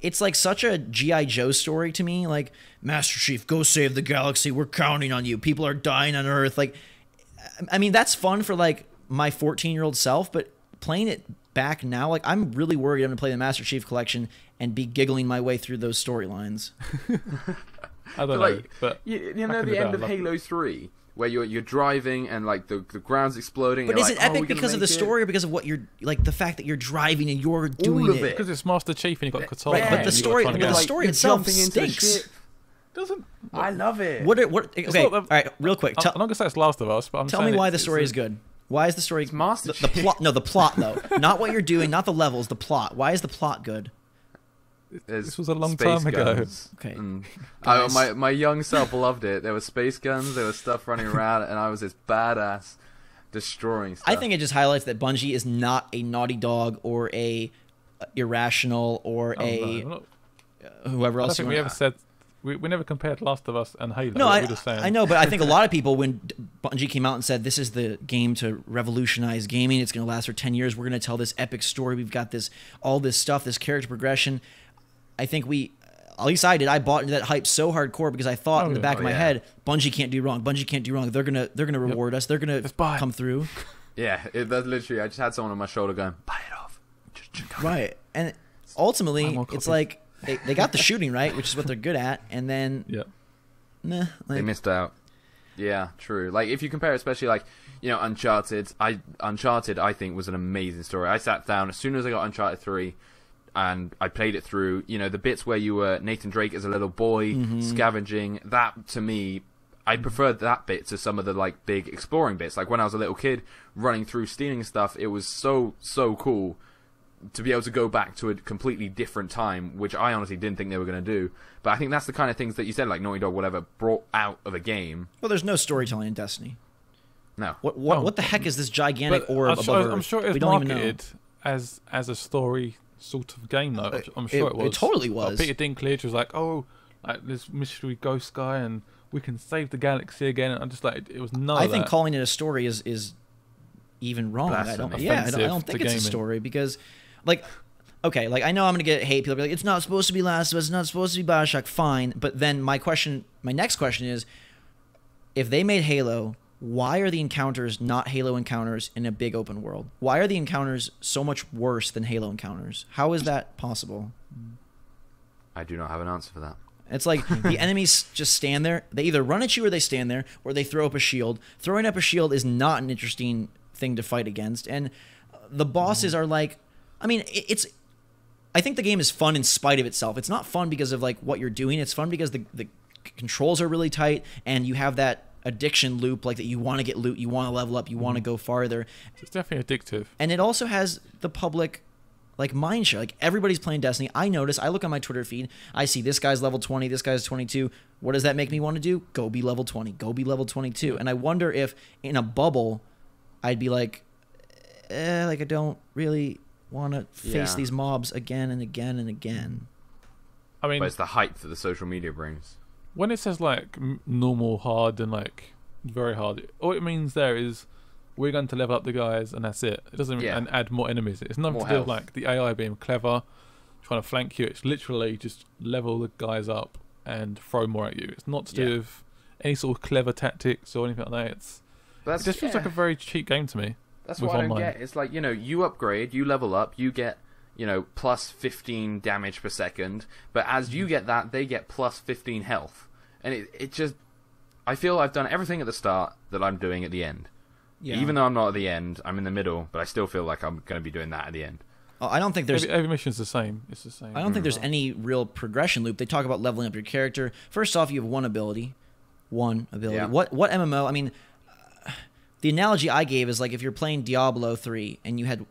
it's like such a G.I. Joe story to me. Like, Master Chief, go save the galaxy. We're counting on you. People are dying on Earth. Like, I mean, that's fun for like my 14-year-old self, but playing it back now, like, I'm really worried I'm going to play the Master Chief Collection and be giggling my way through those storylines. I don't know, like, but you know the end of Halo 3, where you're driving and like the ground's exploding. But is it epic because of the story or because of what you're like, the fact that you're driving and you're doing of it? it. because it's Master Chief and you've got Katana. Right, but and the you've story, got but to the go- story you're itself jumping into the stinks. ship. doesn't. I love it. What? Okay, not all right, real quick. I'm not gonna say it's Last of Us, but I'm Tell saying me why it's- the story it's is good. Why is the story Master the Chief. plot? No, the plot though. Not what you're doing, not the levels. The plot. Why is the plot good? This was a long space time ago. guns. Okay. And Guys. my young self loved it. There were space guns, there was stuff running around, and I was this badass destroying stuff. I think it just highlights that Bungie is not a Naughty Dog or a Irrational or Oh, a no, we're not- whoever I don't else. think You we want. ever said we never compared Last of Us and Halo. No, we were just saying. I know, but I think a lot of people, when Bungie came out and said, this is the game to revolutionize gaming, it's going to last for 10 years, we're going to tell this epic story, we've got all this stuff, this character progression. I think at least I did, I bought into that hype so hardcore because I thought in the back of my head, Bungie can't do wrong, Bungie can't do wrong, they're going to reward us, they're going to come through. Yeah, that's literally, I just had someone on my shoulder going, buy it off. Just go. Right, and ultimately, it's like, they got the shooting right, which is what they're good at, and then nah, They missed out. Yeah, true. Like, if you compare, especially like, Uncharted, I think was an amazing story. I sat down as soon as I got Uncharted 3 and I played it through. The bits where you were Nathan Drake as a little boy scavenging, that to me, I preferred that bit to some of the like big exploring bits. Like when I was a little kid running through stealing stuff, it was so cool to be able to go back to a completely different time, which I honestly didn't think they were going to do. But I think that's the kind of things that you said, like Naughty Dog, whatever, brought out of a game. Well, there's no storytelling in Destiny. No. What the heck is this gigantic But orb above Earth? I'm sure it We was don't even know. marketed as a story sort of game, though. I'm sure it was. It totally was. Peter Dinklage was like, like this mystery ghost guy, and we can save the galaxy again. And I'm just like, it was none I of think that. calling it a story is even wrong. I don't think Offensive it's a to story because, like, okay, like I know I'm gonna get hate. People be like, it's not supposed to be Last of Us, it's not supposed to be Bioshock. Fine, but then my next question is, if they made Halo, why are the encounters not Halo encounters in a big open world? Why are the encounters so much worse than Halo encounters? How is that possible? I do not have an answer for that. It's like the enemies just stand there. They either run at you or they stand there, or they throw up a shield. Throwing up a shield is not an interesting thing to fight against. And the bosses are like, I mean, I think the game is fun in spite of itself. It's not fun because of like what you're doing. It's fun because the controls are really tight, and you have that addiction loop, like that you want to get loot, you want to level up, you want to go farther. It's definitely addictive. And it also has the public like mind share. Like everybody's playing Destiny. I notice, I look on my Twitter feed, I see this guy's level 20, this guy's 22. What does that make me want to do? Go be level 20, go be level 22. And I wonder if in a bubble I'd be like I don't really want to face these mobs again and again and again. I mean, But it's the hype that the social media brings. when it says like normal, hard, and like very hard, all it means there is we're going to level up the guys and that's it. It doesn't and add more enemies. It's nothing More to do with health. like the AI being clever, trying to flank you. It's literally just level the guys up and throw more at you. It's not to do with any sort of clever tactics or anything like that. It just feels like a very cheap game to me. That's with what I don't online. get. It's like, you upgrade, you level up, you get, plus 15 damage per second, but as you get that, they get plus 15 health. And it just, I feel I've done everything at the start that I'm doing at the end. Yeah. Even though I'm not at the end, I'm in the middle, but I still feel like I'm going to be doing that at the end. I don't think there's Every mission's the same. It's the same. I don't think there's any real progression loop. They talk about leveling up your character. First off, you have one ability. Yeah. What MMO? I mean, the analogy I gave is like if you're playing Diablo 3 and you had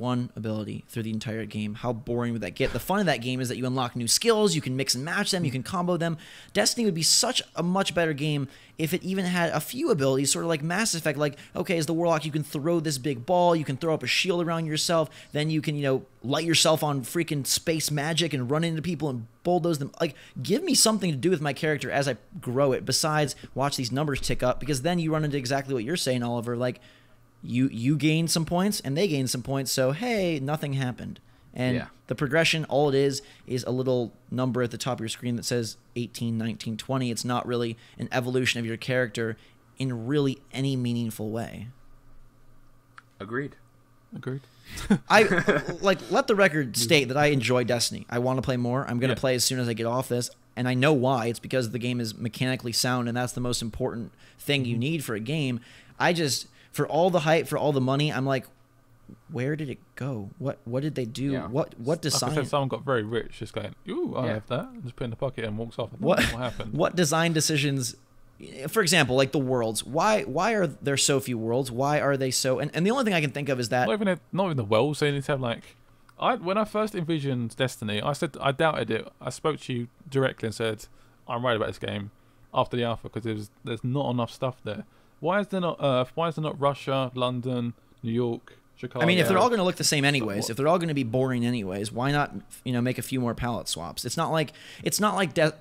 one ability through the entire game. How boring would that get? The fun of that game is that you unlock new skills, you can mix and match them, you can combo them. Destiny would be such a much better game if it even had a few abilities, sort of like Mass Effect. Like, okay, as the Warlock, you can throw this big ball, you can throw up a shield around yourself, then you can, you know, light yourself on freaking space magic and run into people and bulldoze them. Like, give me something to do with my character as I grow it, besides watch these numbers tick up, because then you run into exactly what you're saying, Oliver. Like, you gain some points and they gain some points, so hey, nothing happened. And the progression, all it is a little number at the top of your screen that says 18, 19, 20. It's not really an evolution of your character in really any meaningful way. Agreed. I let the record state that I enjoy Destiny. I want to play more. I'm going to play as soon as I get off this, and I know why. It's because the game is mechanically sound, and that's the most important thing you need for a game. For all the hype, for all the money, I'm like, where did it go? What did they do? Yeah. What design? Like I said, someone got very rich, just going, "Ooh, I have that," and just put it in the pocket and walks off. What happened? What design decisions? For example, like the worlds. Why are there so few worlds? Why are they so? And the only thing I can think of is that not even the worlds. They need to have like. When I first envisioned Destiny, I said I doubted it. I spoke to you directly and said, "I'm right about this game." After the alpha, because there's not enough stuff there. Why is there not Earth? Why is there not Russia, London, New York, Chicago? I mean, if they're all going to look the same anyways, if they're all going to be boring anyways, why not, you know, make a few more palette swaps? It's not like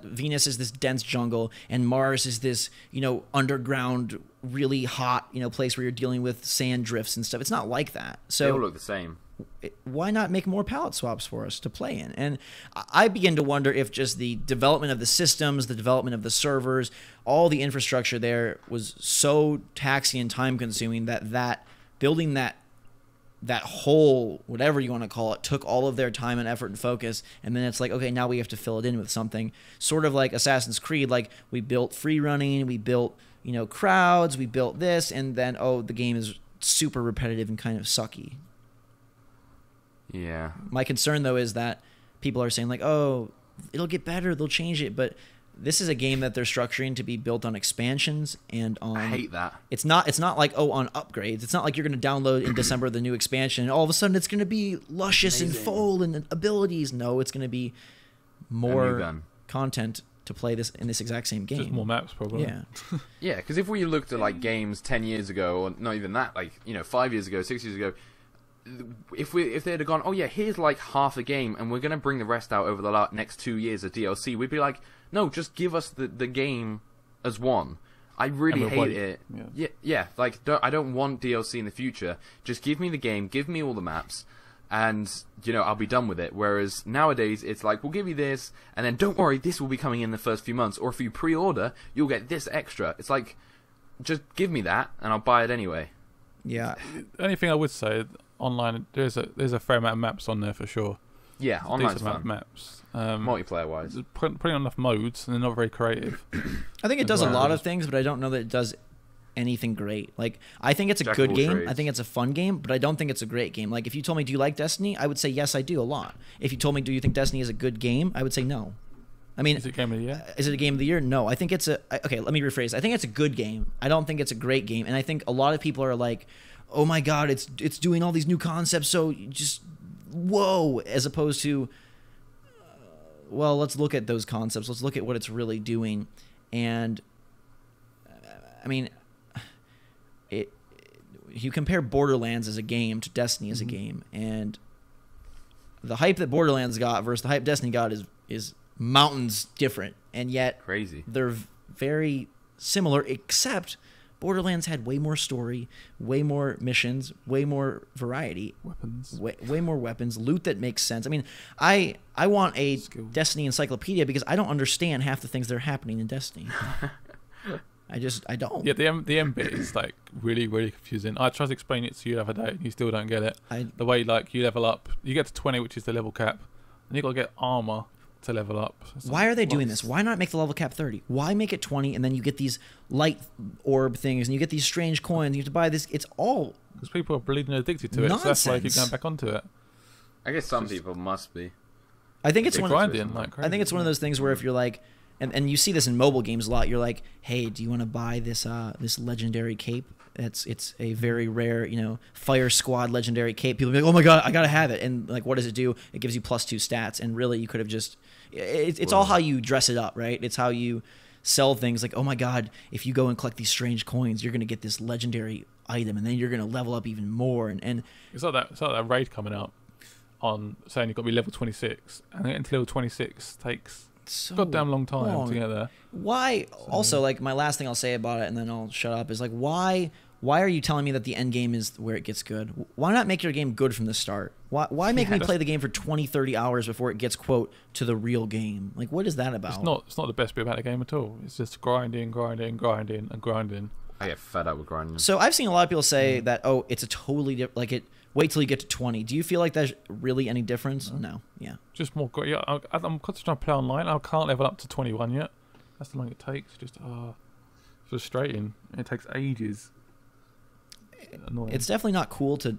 Venus is this dense jungle and Mars is this, you know, underground, really hot, you know, place where you're dealing with sand drifts and stuff. It's not like that. So they all look the same. Why not make more palette swaps for us to play in? And I begin to wonder if just the development of the systems, the development of the servers, all the infrastructure there was so taxing and time consuming that building that whole, whatever you want to call it, took all of their time and effort and focus. And then it's like, okay, now we have to fill it in with something sort of like Assassin's Creed. Like, we built free running, we built, you know, crowds, we built this, and then, the game is super repetitive and kind of sucky. Yeah. My concern, though, is that people are saying, like, oh, it'll get better, they'll change it. But this is a game that they're structuring to be built on expansions and on... I hate that. It's not like, on upgrades. It's not like you're going to download in December the new expansion and all of a sudden it's going to be luscious and full and abilities. No, it's going to be more content to play this in this exact same game. Just more maps, probably. Yeah. Yeah, because if we looked at, like, games 10 years ago, or not even that, like, you know, 5 years ago, 6 years ago... If they'd have gone, oh yeah, here's like half a game, and we're gonna bring the rest out over the next 2 years of DLC, we'd be like, no, just give us the game as one. I really hate it. Yeah. Like, I don't want DLC in the future. Just give me the game, give me all the maps, and you know, I'll be done with it. Whereas nowadays, it's like, we'll give you this, and then don't worry, this will be coming in the first few months, or if you pre-order, you'll get this extra. It's like, just give me that, and I'll buy it anyway. Yeah. The only thing I would say, online, there's a fair amount of maps on there for sure. Yeah, online's fun. Maps. Multiplayer wise, putting on enough modes, and they're not very creative. I think it does a lot of things, but I don't know that it does anything great. Like, I think it's a good game. I think it's a fun game, but I don't think it's a great game. Like, if you told me, do you like Destiny? I would say yes, I do a lot. If you told me, do you think Destiny is a good game? I would say no. I mean, is it game of the year? Is it a game of the year? No, I think it's okay, let me rephrase. I think it's a good game. I don't think it's a great game, and I think a lot of people are like, oh my god, it's doing all these new concepts, so just whoa, as opposed to well, let's look at those concepts, let's look at what it's really doing. And I mean, you compare Borderlands as a game to Destiny as a game, and the hype that Borderlands got versus the hype Destiny got is mountains different, and yet crazy. They're very similar, except Borderlands had way more story, way more missions, way more variety, weapons, way more weapons, loot that makes sense. I mean, I want a Destiny encyclopedia because I don't understand half the things that are happening in Destiny. I don't. Yeah, the end bit is like really, really confusing. I tried to explain it to you the other day, and you still don't get it. The way, like, you level up, you get to 20, which is the level cap, and you got to get armor to level up. Why are they doing this? Why not make the level cap 30? Why make it 20 and then you get these light orb things and you get these strange coins? You have to buy this. It's all because people are bleeding addicted to it. Nonsense. So that's why I keep going back onto it. I guess some people must be. I think it's one grinding, of like I think it's one of those things where if you're like, and you see this in mobile games a lot, you're like, hey, do you want to buy this this legendary cape? it's a very rare, Fire Squad legendary cape. People be like, oh my god, I gotta have it. And like, what does it do? It gives you +2 stats. And really, you could have just. It's all how you dress it up, right? It's how you sell things. Like, oh my god, if you go and collect these strange coins, you're gonna get this legendary item, and then you're gonna level up even more. And it's like that raid coming up on saying you've got to be level 26, and getting to level 26 takes so goddamn long time to get there. Why? So. Also, like, my last thing I'll say about it, and then I'll shut up, is like, why are you telling me that the end game is where it gets good? Why not make your game good from the start? Why make me play the game for 20, 30 hours before it gets, quote, to the real game? Like, what is that about? It's not the best bit about the game at all. It's just grinding. I get fed up with grinding. So I've seen a lot of people say that, oh, it's a totally different, like, wait till you get to 20. Do you feel like there's really any difference? No. Yeah. Just more. Yeah, I'm constantly trying to play online. I can't level up to 21 yet. That's the long it takes. Just frustrating. It takes ages. Annoying. It's definitely not cool to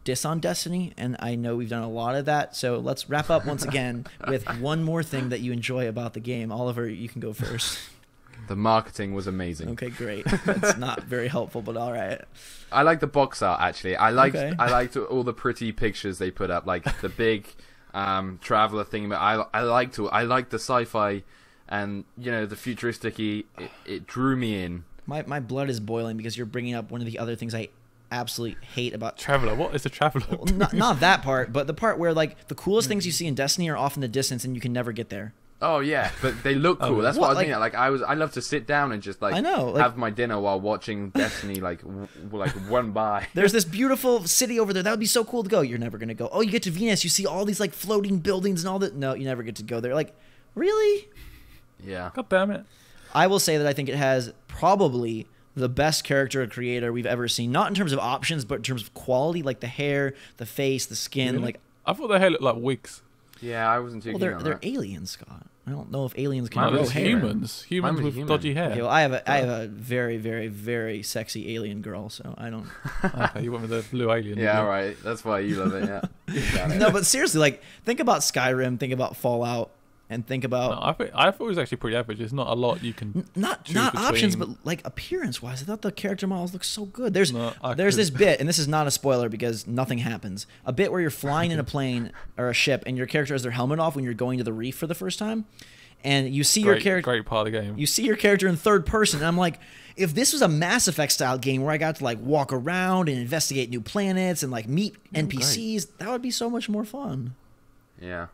diss on Destiny, and I know we've done a lot of that. So let's wrap up once again with one more thing that you enjoy about the game. Oliver, you can go first. The marketing was amazing. Okay, great. That's not very helpful, but all right. I like the box art, actually. I liked all the pretty pictures they put up, like the big traveler thing. But I liked the sci-fi and the futuristic-y. It drew me in. My blood is boiling because you're bringing up one of the other things I absolutely hate about Traveler. What is a Traveler? Well, not that part, but the part where like the coolest things you see in Destiny are off in the distance and you can never get there. Oh yeah, but they look cool. That's what I was thinking. Like I love to sit down and just have my dinner while watching Destiny like one by. There's this beautiful city over there. That would be so cool to go. You're never gonna go. Oh, you get to Venus. You see all these like floating buildings and all that. No, you never get to go there. Like, really? Yeah. God damn it. I will say that I think it has probably the best character creator we've ever seen. Not in terms of options, but in terms of quality, like the hair, the face, the skin. Really? Like, I thought their hair looked like wigs. Yeah, I wasn't too keen on they're that. aliens, Scott. I don't know if aliens can No, grow there's hair. humans with dodgy hair. Okay, well, I have a very, very, very sexy alien girl, so I don't. Okay, you went with the blue alien. Yeah, right. That's why you love it. Yeah. No, but seriously, like, think about Skyrim, think about Fallout, and think about. No, I thought it was actually pretty average. There's not a lot you can. Not options, but like appearance-wise, I thought the character models look so good. There's this this bit, and this is not a spoiler because nothing happens. A bit where you're flying in a plane or a ship, and your character has their helmet off when you're going to the reef for the first time, and you see your character. Great part of the game. You see your character in third person, and I'm like, if this was a Mass Effect style game where I got to like walk around and investigate new planets and like meet NPCs, that would be so much more fun. Yeah.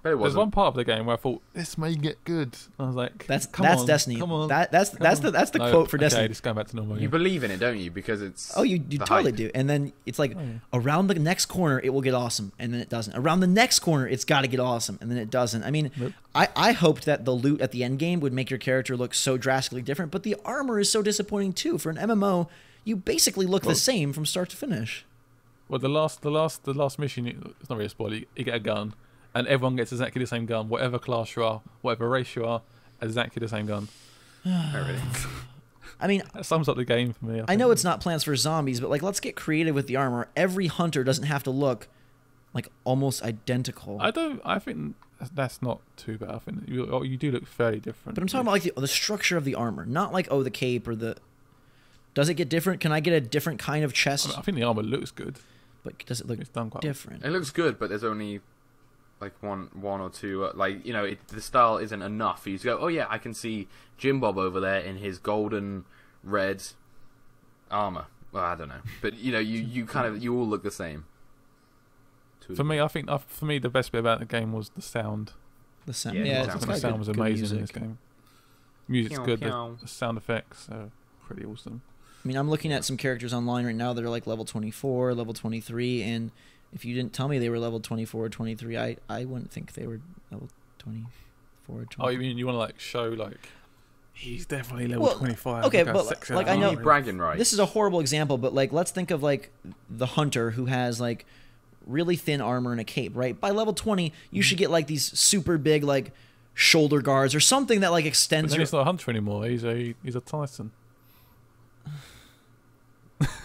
But There's one part of the game where I thought this may get good. I was like, that's on, Destiny. Come on, that's the quote for Destiny. Okay, just going back to normal. You believe in it, don't you? Because it's you totally do. And then it's like around the next corner it will get awesome, and then it doesn't. Around the next corner it's got to get awesome, and then it doesn't. I mean, I hoped that the loot at the end game would make your character look so drastically different, but the armor is so disappointing too. For an MMO, you basically look the same from start to finish. Well, the last mission, it's not really a spoiler. You get a gun. And everyone gets exactly the same gun, whatever class you are, whatever race you are, exactly the same gun. I mean, that sums up the game for me. I know it's not Plants vs Zombies, but like, let's get creative with the armor. Every hunter doesn't have to look like almost identical. I think that's not too bad. I think you do look fairly different. But I'm talking about like the structure of the armor, not like the cape or the. Does it get different? Can I get a different kind of chest? I think the armor looks good, but does it look different? It looks good, but there's only like one or two, the style isn't enough for you to go, oh yeah, I can see Jim Bob over there in his golden red armor. Well, I don't know, but you all look the same. For me, I think the best bit about the game was the sound. The sound, the sound was amazing in this game. Music's good. The sound effects are pretty awesome. I mean, I'm looking at some characters online right now that are like level 24, level 23, and if you didn't tell me they were level 24 or 23, I wouldn't think they were level 24 or 23. Oh, you mean you want to like show like he's definitely level 25? Okay, but like I know bragging rights. This is a horrible example, but like let's think of like the hunter who has like really thin armor and a cape, right? By level 20, you should get like these super big like shoulder guards or something that like extends. But then he's not a hunter anymore. He's a Titan.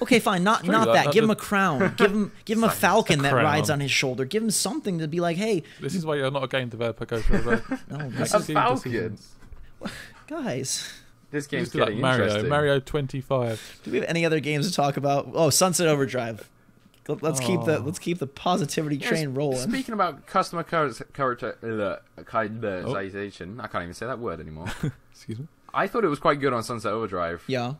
Okay, fine. Not that. Give him a crown. Give him a falcon that rides on his shoulder. Give him something to be like, hey. This is why you're not a game developer. Go for no, a falcon. guys. This game's Just like getting Mario. interesting. Mario 25. Do we have any other games to talk about? Oh, Sunset Overdrive. Let's keep the positivity train rolling. Speaking about customer characterization, I can't even say that word anymore. Excuse me. I thought it was quite good on Sunset Overdrive. Yeah.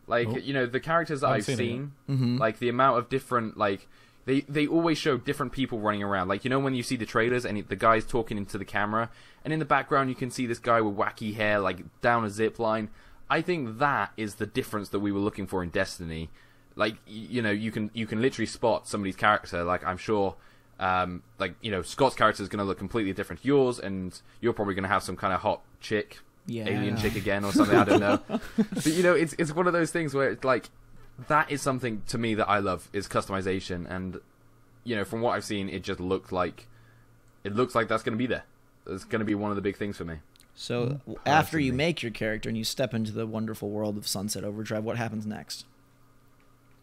Like, you know, the characters that I've seen, like the amount of different, like, they always show different people running around. Like, you know, when you see the trailers and the guy's talking into the camera, and in the background you can see this guy with wacky hair, like, down a zip line. I think that is the difference that we were looking for in Destiny. Like, you know, you can literally spot somebody's character. Like, I'm sure, like, you know, Scott's character is going to look completely different to yours, and you're probably going to have some kind of hot chick. Yeah. Alien chick again or something, I don't know. But, you know, it's one of those things where it's like, that is something to me that I love, is customization. And, you know, from what I've seen, it just looks like that's going to be there. It's going to be one of the big things for me. So after you make your character and you step into the wonderful world of Sunset Overdrive, what happens next?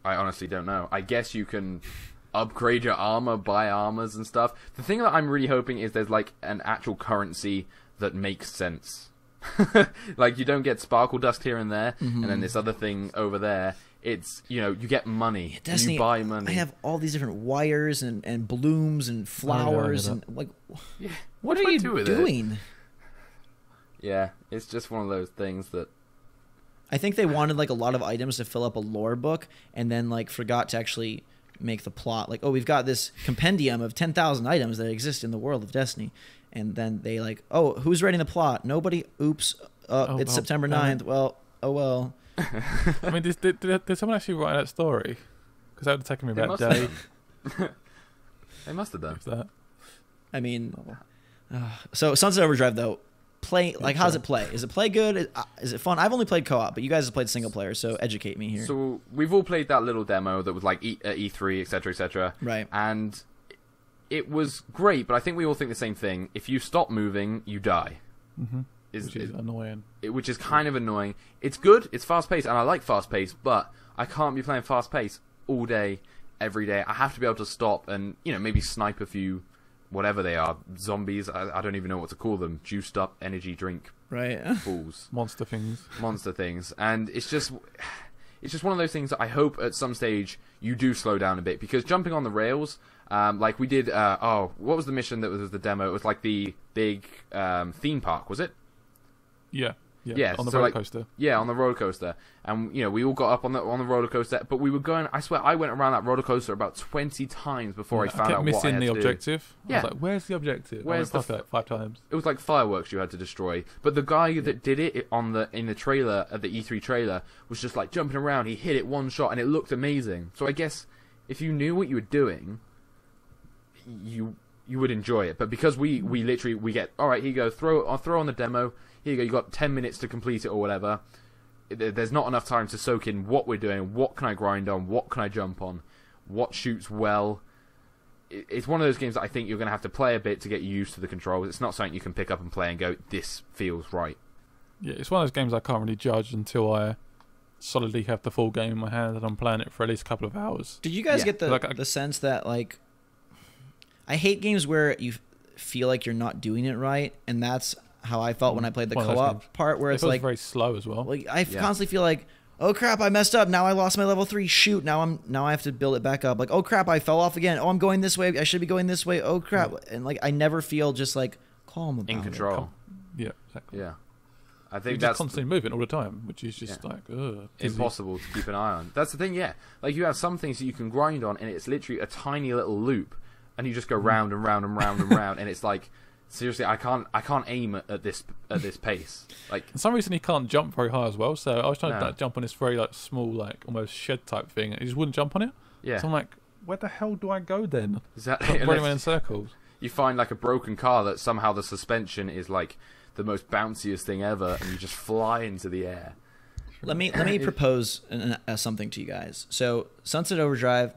I honestly don't know. I guess you can upgrade your armor, buy armors and stuff. The thing that I'm really hoping is there's like an actual currency that makes sense. Like, you don't get sparkle dust here and there, and then this other thing over there. It's, you know, you get money. Destiny, you buy money. I have all these different wires and blooms and flowers and like, Yeah. what are you doing? Yeah, it's just one of those things that I think they wanted like a lot of items to fill up a lore book, and then like forgot to actually make the plot. Like, oh, we've got this compendium of 10,000 items that exist in the world of Destiny, and then they like, oh, who's writing the plot? Nobody. Oops. It's September 9th. Well, oh well. I mean, did someone actually write that story? Because that would have taken me about a day. They must have done that. I mean, so Sunset Overdrive though, how does it play? Is it play good? Is it fun? I've only played co-op, but you guys have played single player, so educate me here. So we've all played that little demo that was like E3, etc., etc. Right. And it was great, but I think we all think the same thing. If you stop moving, you die. Mm-hmm. Which is annoying. Which is kind of annoying. It's good, it's fast-paced, and I like fast-paced, but I can't be playing fast-paced all day, every day. I have to be able to stop and, you know, maybe snipe a few, whatever they are, zombies, I don't even know what to call them, juiced up energy drink fools. Monster things. And it's just one of those things that I hope at some stage you do slow down a bit, because jumping on the rails, like we did, what was the mission that was the demo? It was like the big theme park, was it? Yeah. On the so roller coaster. Yeah, on the roller coaster. And, you know, we all got up on the roller coaster, but we were going, I swear, I went around that roller coaster about 20 times before I found out what I had to do. I kept missing the objective. Yeah. I was like, where's the objective? Where's I went past it like 5 times. It was like fireworks you had to destroy. But the guy that did it in the trailer, at the E3 trailer, was just like jumping around. He hit it one shot and it looked amazing. So I guess if you knew what you were doing, you would enjoy it. But because we get, all right, here you go, I'll throw on the demo. Here you go, you got 10 minutes to complete it or whatever. There's not enough time to soak in what we're doing, what can I grind on, what can I jump on, what shoots well. It's one of those games that I think you're going to have to play a bit to get used to the controls. It's not something you can pick up and play and go, this feels right. Yeah, it's one of those games I can't really judge until I solidly have the full game in my hand and I'm playing it for at least a couple of hours. Did you guys get the sense that, like, I hate games where you feel like you're not doing it right, and that's how I felt when I played the co-op part, where it's like very slow as well. Like, I constantly feel like, oh crap, I messed up. Now I lost my level 3. Shoot, now I have to build it back up. Like, oh crap, I fell off again. Oh, I'm going this way. I should be going this way. Oh crap, and like I never feel just like calm about in control. Yeah, exactly. Yeah, I think you're that's just constantly moving all the time, which is just like impossible to keep an eye on. That's the thing. Yeah, like you have some things that you can grind on, and it's literally a tiny little loop, and you just go round and round and round and round, and it's like. Seriously, I can't aim at this pace. Like, for some reason, he can't jump very high as well. So I was trying to jump on this very like small, like almost shed type thing, and he just wouldn't jump on it. Yeah. So I'm like, where the hell do I go then? Exactly. Running around in circles. You find like a broken car that somehow the suspension is like the most bounciest thing ever, and you just fly into the air. Let me propose something to you guys. So Sunset Overdrive.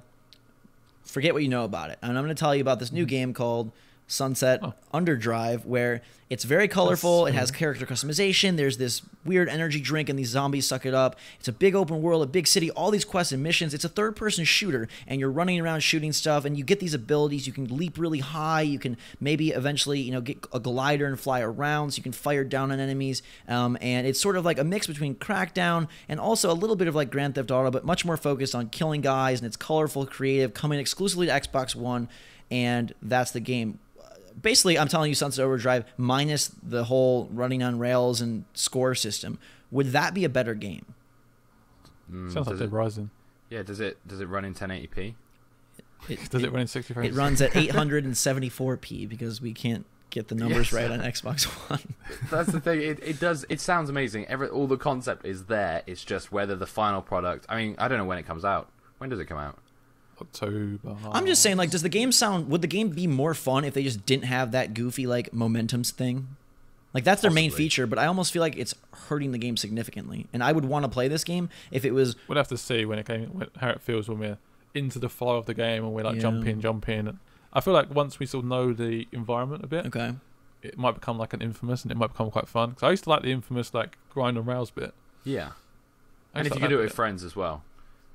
Forget what you know about it, and I'm going to tell you about this new game called Sunset Overdrive, where it's very colorful. It has character customization. There's this weird energy drink, and these zombies suck it up. It's a big open world, a big city, all these quests and missions. It's a third-person shooter, and you're running around shooting stuff, and you get these abilities. You can leap really high. You can maybe eventually, get a glider and fly around, so you can fire down on enemies. And it's sort of like a mix between Crackdown and also a little bit of like Grand Theft Auto, but much more focused on killing guys, and it's colorful, creative, coming exclusively to Xbox One, and that's the game. Basically, I'm telling you, Sunset Overdrive minus the whole running on rails and score system. Would that be a better game? Sounds like Dead Rising. Yeah. Does it run in 1080p? Does it run in 60 frames? It runs at 874p because we can't get the numbers right on Xbox One. That's the thing. It does. It sounds amazing. All the concept is there. It's just whether the final product. I mean, I don't know when it comes out. When does it come out? October. I'm just saying, like, would the game be more fun if they just didn't have that goofy, like, momentums thing? Like, that's their main feature, but I almost feel like it's hurting the game significantly. And I would want to play this game if it was... We'll have to see how it feels when we're into the flow of the game and we're, like, jump in. I feel like once we sort of know the environment a bit, it might become like an Infamous, and it might become quite fun. Because I used to like the Infamous, like, grind and rails bit. Yeah. And if you can do it with friends as well.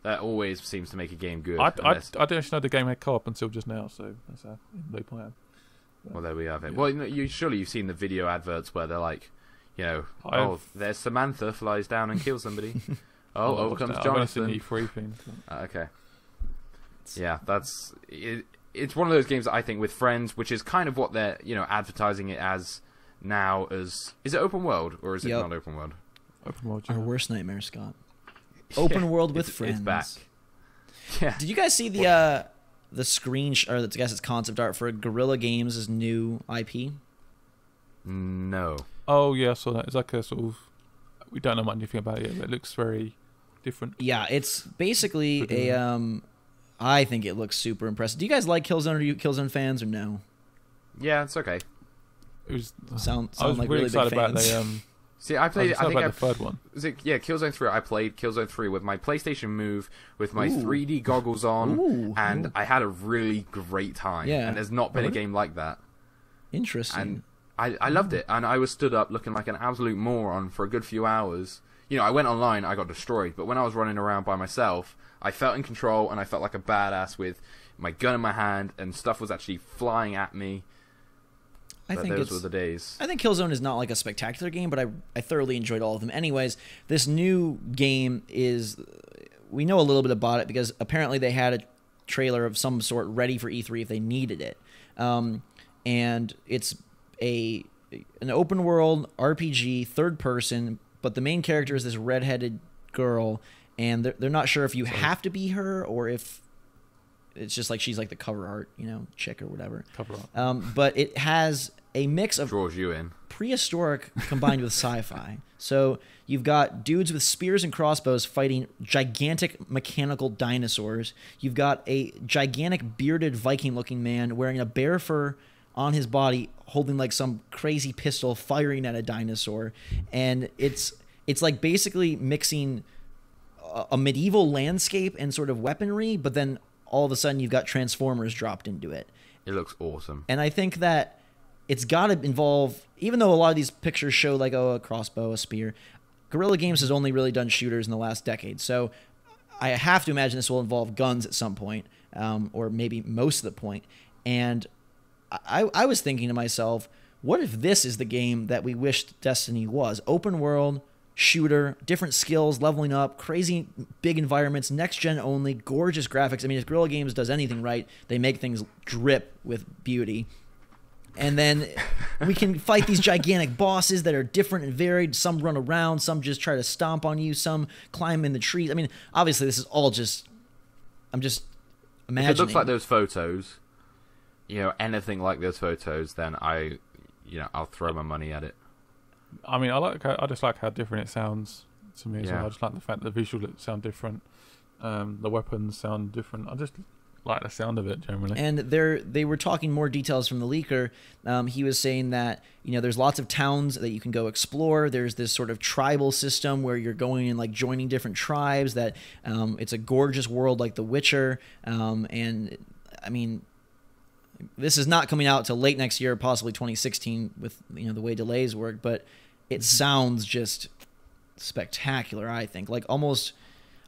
That always seems to make a game good. I didn't actually know the game had co-op until just now, so that's how they play it. Well, there we have it. Yeah. Well, you've seen the video adverts where they're like, there's Samantha flies down and kills somebody. over comes Jonathan. I've E3 thing. Okay. Yeah, that's it. It's one of those games that I think with friends, which is kind of what they're advertising it as now. As is it open world or is it not open world? Open world. Our worst nightmare, Scott. Open world with friends. It's back. Yeah. Did you guys see the screen or I guess it's concept art for Guerrilla Games' new IP? No. Oh yeah, I saw that. It's like a sort of, we don't know much anything about it yet, but it looks very different. Yeah, it's basically I think it looks super impressive. Do you guys like Killzone? Are you Killzone fans or no? Yeah, it's okay. It was. Sound I was like really excited big fans. about the. See, I played. I think the third one. Killzone 3. I played Killzone 3 with my PlayStation Move, with my 3D goggles on, and I had a really great time. Yeah. And there's not been a game like that. Interesting. And I loved it, and I was stood up looking like an absolute moron for a good few hours. I went online, I got destroyed, but when I was running around by myself, I felt in control, and I felt like a badass with my gun in my hand, and stuff was actually flying at me. I think those were the days. I think Killzone is not like a spectacular game, but I thoroughly enjoyed all of them. Anyways, this new game is... We know a little bit about it because apparently they had a trailer of some sort ready for E3 if they needed it. And it's an open world RPG, third person, but the main character is this redheaded girl, and they're not sure if you have to be her or if it's just like she's like the cover art, chick or whatever. Cover art. But it has a mix of draws you in prehistoric combined with sci-fi. So you've got dudes with spears and crossbows fighting gigantic mechanical dinosaurs. You've got a gigantic bearded Viking-looking man wearing a bear fur on his body, holding like some crazy pistol, firing at a dinosaur, and it's like basically mixing a medieval landscape and sort of weaponry, but then all of a sudden you've got Transformers dropped into it. It looks awesome. And I think that it's got to involve, even though a lot of these pictures show like, a crossbow, a spear, Guerrilla Games has only really done shooters in the last decade. So I have to imagine this will involve guns at some point, or maybe most of the point. And I was thinking to myself, what if this is the game that we wished Destiny was? Open world, shooter, different skills, leveling up, crazy big environments, next gen only, gorgeous graphics. I mean, if Guerrilla Games does anything right, they make things drip with beauty. And then we can fight these gigantic bosses that are different and varied. Some run around, some just try to stomp on you, some climb in the trees. I mean, obviously this is all just, I'm just imagining. If it looks like those photos, anything like those photos, then I'll throw my money at it. I mean, I just like how different it sounds to me as well. Yeah. I just like the fact that the visuals sound different, the weapons sound different. I just like the sound of it generally. And they were talking more details from the leaker. He was saying that there's lots of towns that you can go explore. There's this sort of tribal system where you're going and like joining different tribes. That it's a gorgeous world like The Witcher. And I mean, This is not coming out till late next year, possibly 2016, with the way delays work. But it sounds just spectacular. I think almost.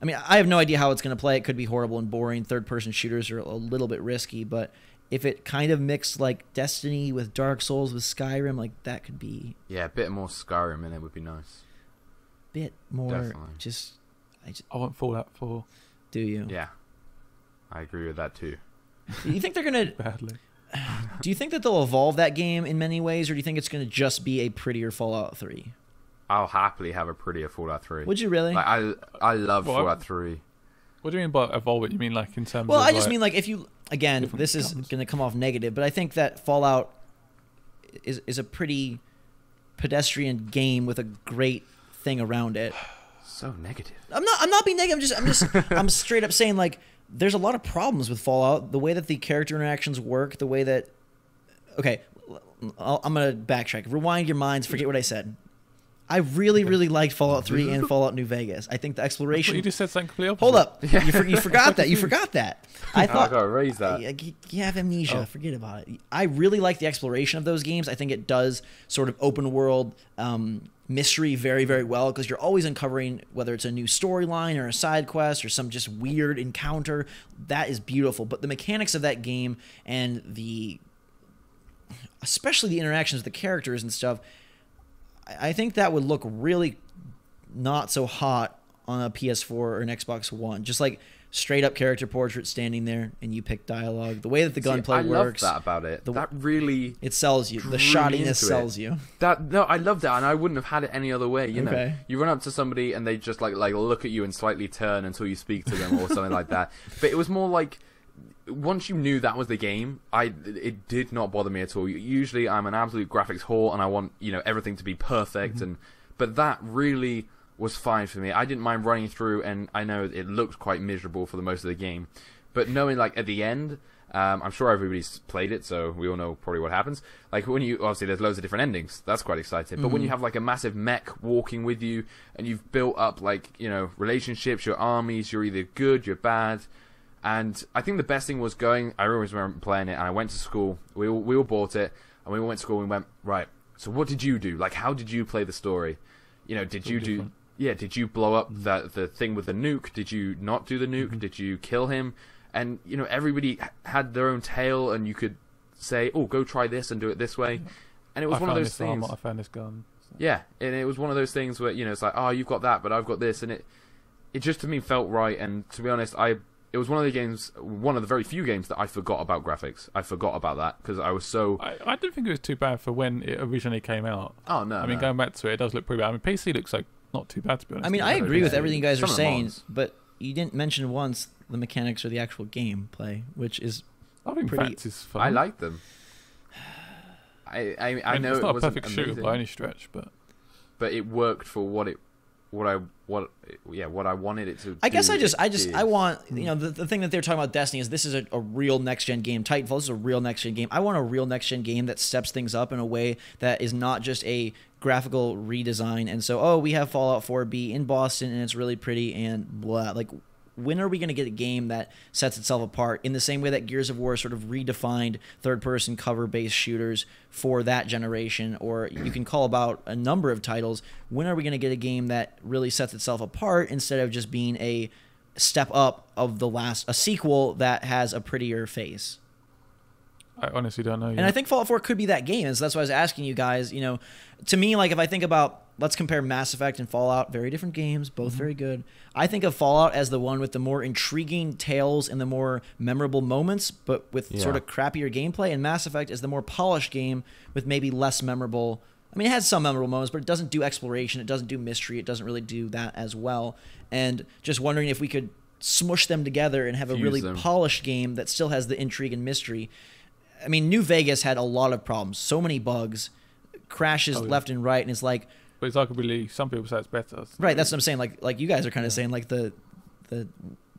I mean, I have no idea how it's going to play. It could be horrible and boring. Third-person shooters are a little bit risky, but if it kind of mixed Destiny with Dark Souls with Skyrim, that could be. Yeah, a bit more Skyrim in it would be nice. Bit more. Definitely. I want Fallout 4. Do you? Yeah, I agree with that too. Do you think they're gonna? Badly. Do you think that they'll evolve that game in many ways, or do you think it's gonna just be a prettier Fallout 3? I'll happily have a prettier Fallout 3. Would you really? I love Fallout 3. What do you mean by evolve it? You mean in terms of... Well, I just mean if you... Again, this is guns. going to come off negative, but I think that Fallout is a pretty pedestrian game with a great thing around it. So negative. I'm not being negative. I'm straight up saying there's a lot of problems with Fallout. The way that the character interactions work, the way that... Okay, I'm going to backtrack. Rewind your minds. Forget what I said. I really, really liked Fallout 3 and Fallout New Vegas. I think the exploration... You just said something completely opposite. Hold up. You forgot that. You forgot that. I thought... I got to raise that. You have amnesia. Forget about it. I really like the exploration of those games. I think it does sort of open world mystery very, very well, because you're always uncovering whether it's a new storyline or a side quest or some just weird encounter. That is beautiful. But the mechanics of that game and especially the interactions with the characters and stuff... I think that would look really not so hot on a PS4 or an Xbox One. Just straight up character portrait standing there and you pick dialogue. The way that the gunplay works. I love that about it. That really... It sells you. The shoddiness sells you. No, I love that, and I wouldn't have had it any other way. You know, you run up to somebody and they just look at you and slightly turn until you speak to them or something like that. But it was more once you knew that was the game, it did not bother me at all. Usually, I'm an absolute graphics whore, and I want everything to be perfect. But that really was fine for me. I didn't mind running through, and I know it looked quite miserable for the most of the game. But knowing at the end, I'm sure everybody's played it, so we all know probably what happens. When you obviously there's loads of different endings. That's quite exciting. But when you have a massive mech walking with you, and you've built up relationships, your armies, you're either good, you're bad. And I think the best thing was I always remember playing it, and I went to school. We all bought it, and we went to school and we went, right, so what did you do? How did you play the story? Did you do... Yeah, did you blow up the thing with the nuke? Did you not do the nuke? Did you kill him? And, everybody had their own tale, and you could say, oh, go try this and do it this way. And it was one of those things... I found this gun. So. Yeah, and it was one of those things where, it's oh, you've got that, but I've got this. And it just, to me, felt right. And to be honest, it was one of the very few games that I forgot about graphics. I forgot about that because I was so... I didn't think it was too bad for when it originally came out. Oh, no. I mean, going back to it does look pretty bad. I mean, PC looks not too bad, to be honest. I mean, I agree with everything you guys are saying, mods. but you didn't mention once the mechanics or the actual gameplay, which is I think pretty... Facts is fun. I like them. I know it's not it a perfect amazing, shooter by any stretch, but it worked for what I wanted it to. I guess do. I want the thing that they're talking about Destiny is this is a real next gen game. Titanfall, this is a real next gen game. I want a real next gen game that steps things up in a way that is not just a graphical redesign. And so, we have Fallout 4B in Boston and it's really pretty and blah. When are we going to get a game that sets itself apart in the same way that Gears of War sort of redefined third-person cover-based shooters for that generation? Or you can call about a number of titles. When are we going to get a game that really sets itself apart instead of just being a step up of a sequel that has a prettier face? I honestly don't know yet. And I think Fallout 4 could be that game. And so that's why I was asking you guys, to me, if I think about, let's compare Mass Effect and Fallout, very different games, both very good. I think of Fallout as the one with the more intriguing tales and the more memorable moments, but with sort of crappier gameplay. And Mass Effect is the more polished game with maybe less memorable. I mean, it has some memorable moments, but it doesn't do exploration. It doesn't do mystery. It doesn't really do that as well. And just wondering if we could smush them together and have a really polished game that still has the intrigue and mystery. I mean, New Vegas had a lot of problems, so many bugs, crashes left and right, and it's But it's arguably, some people say it's better. Right, that's what I'm saying. Like you guys are kind of saying, the.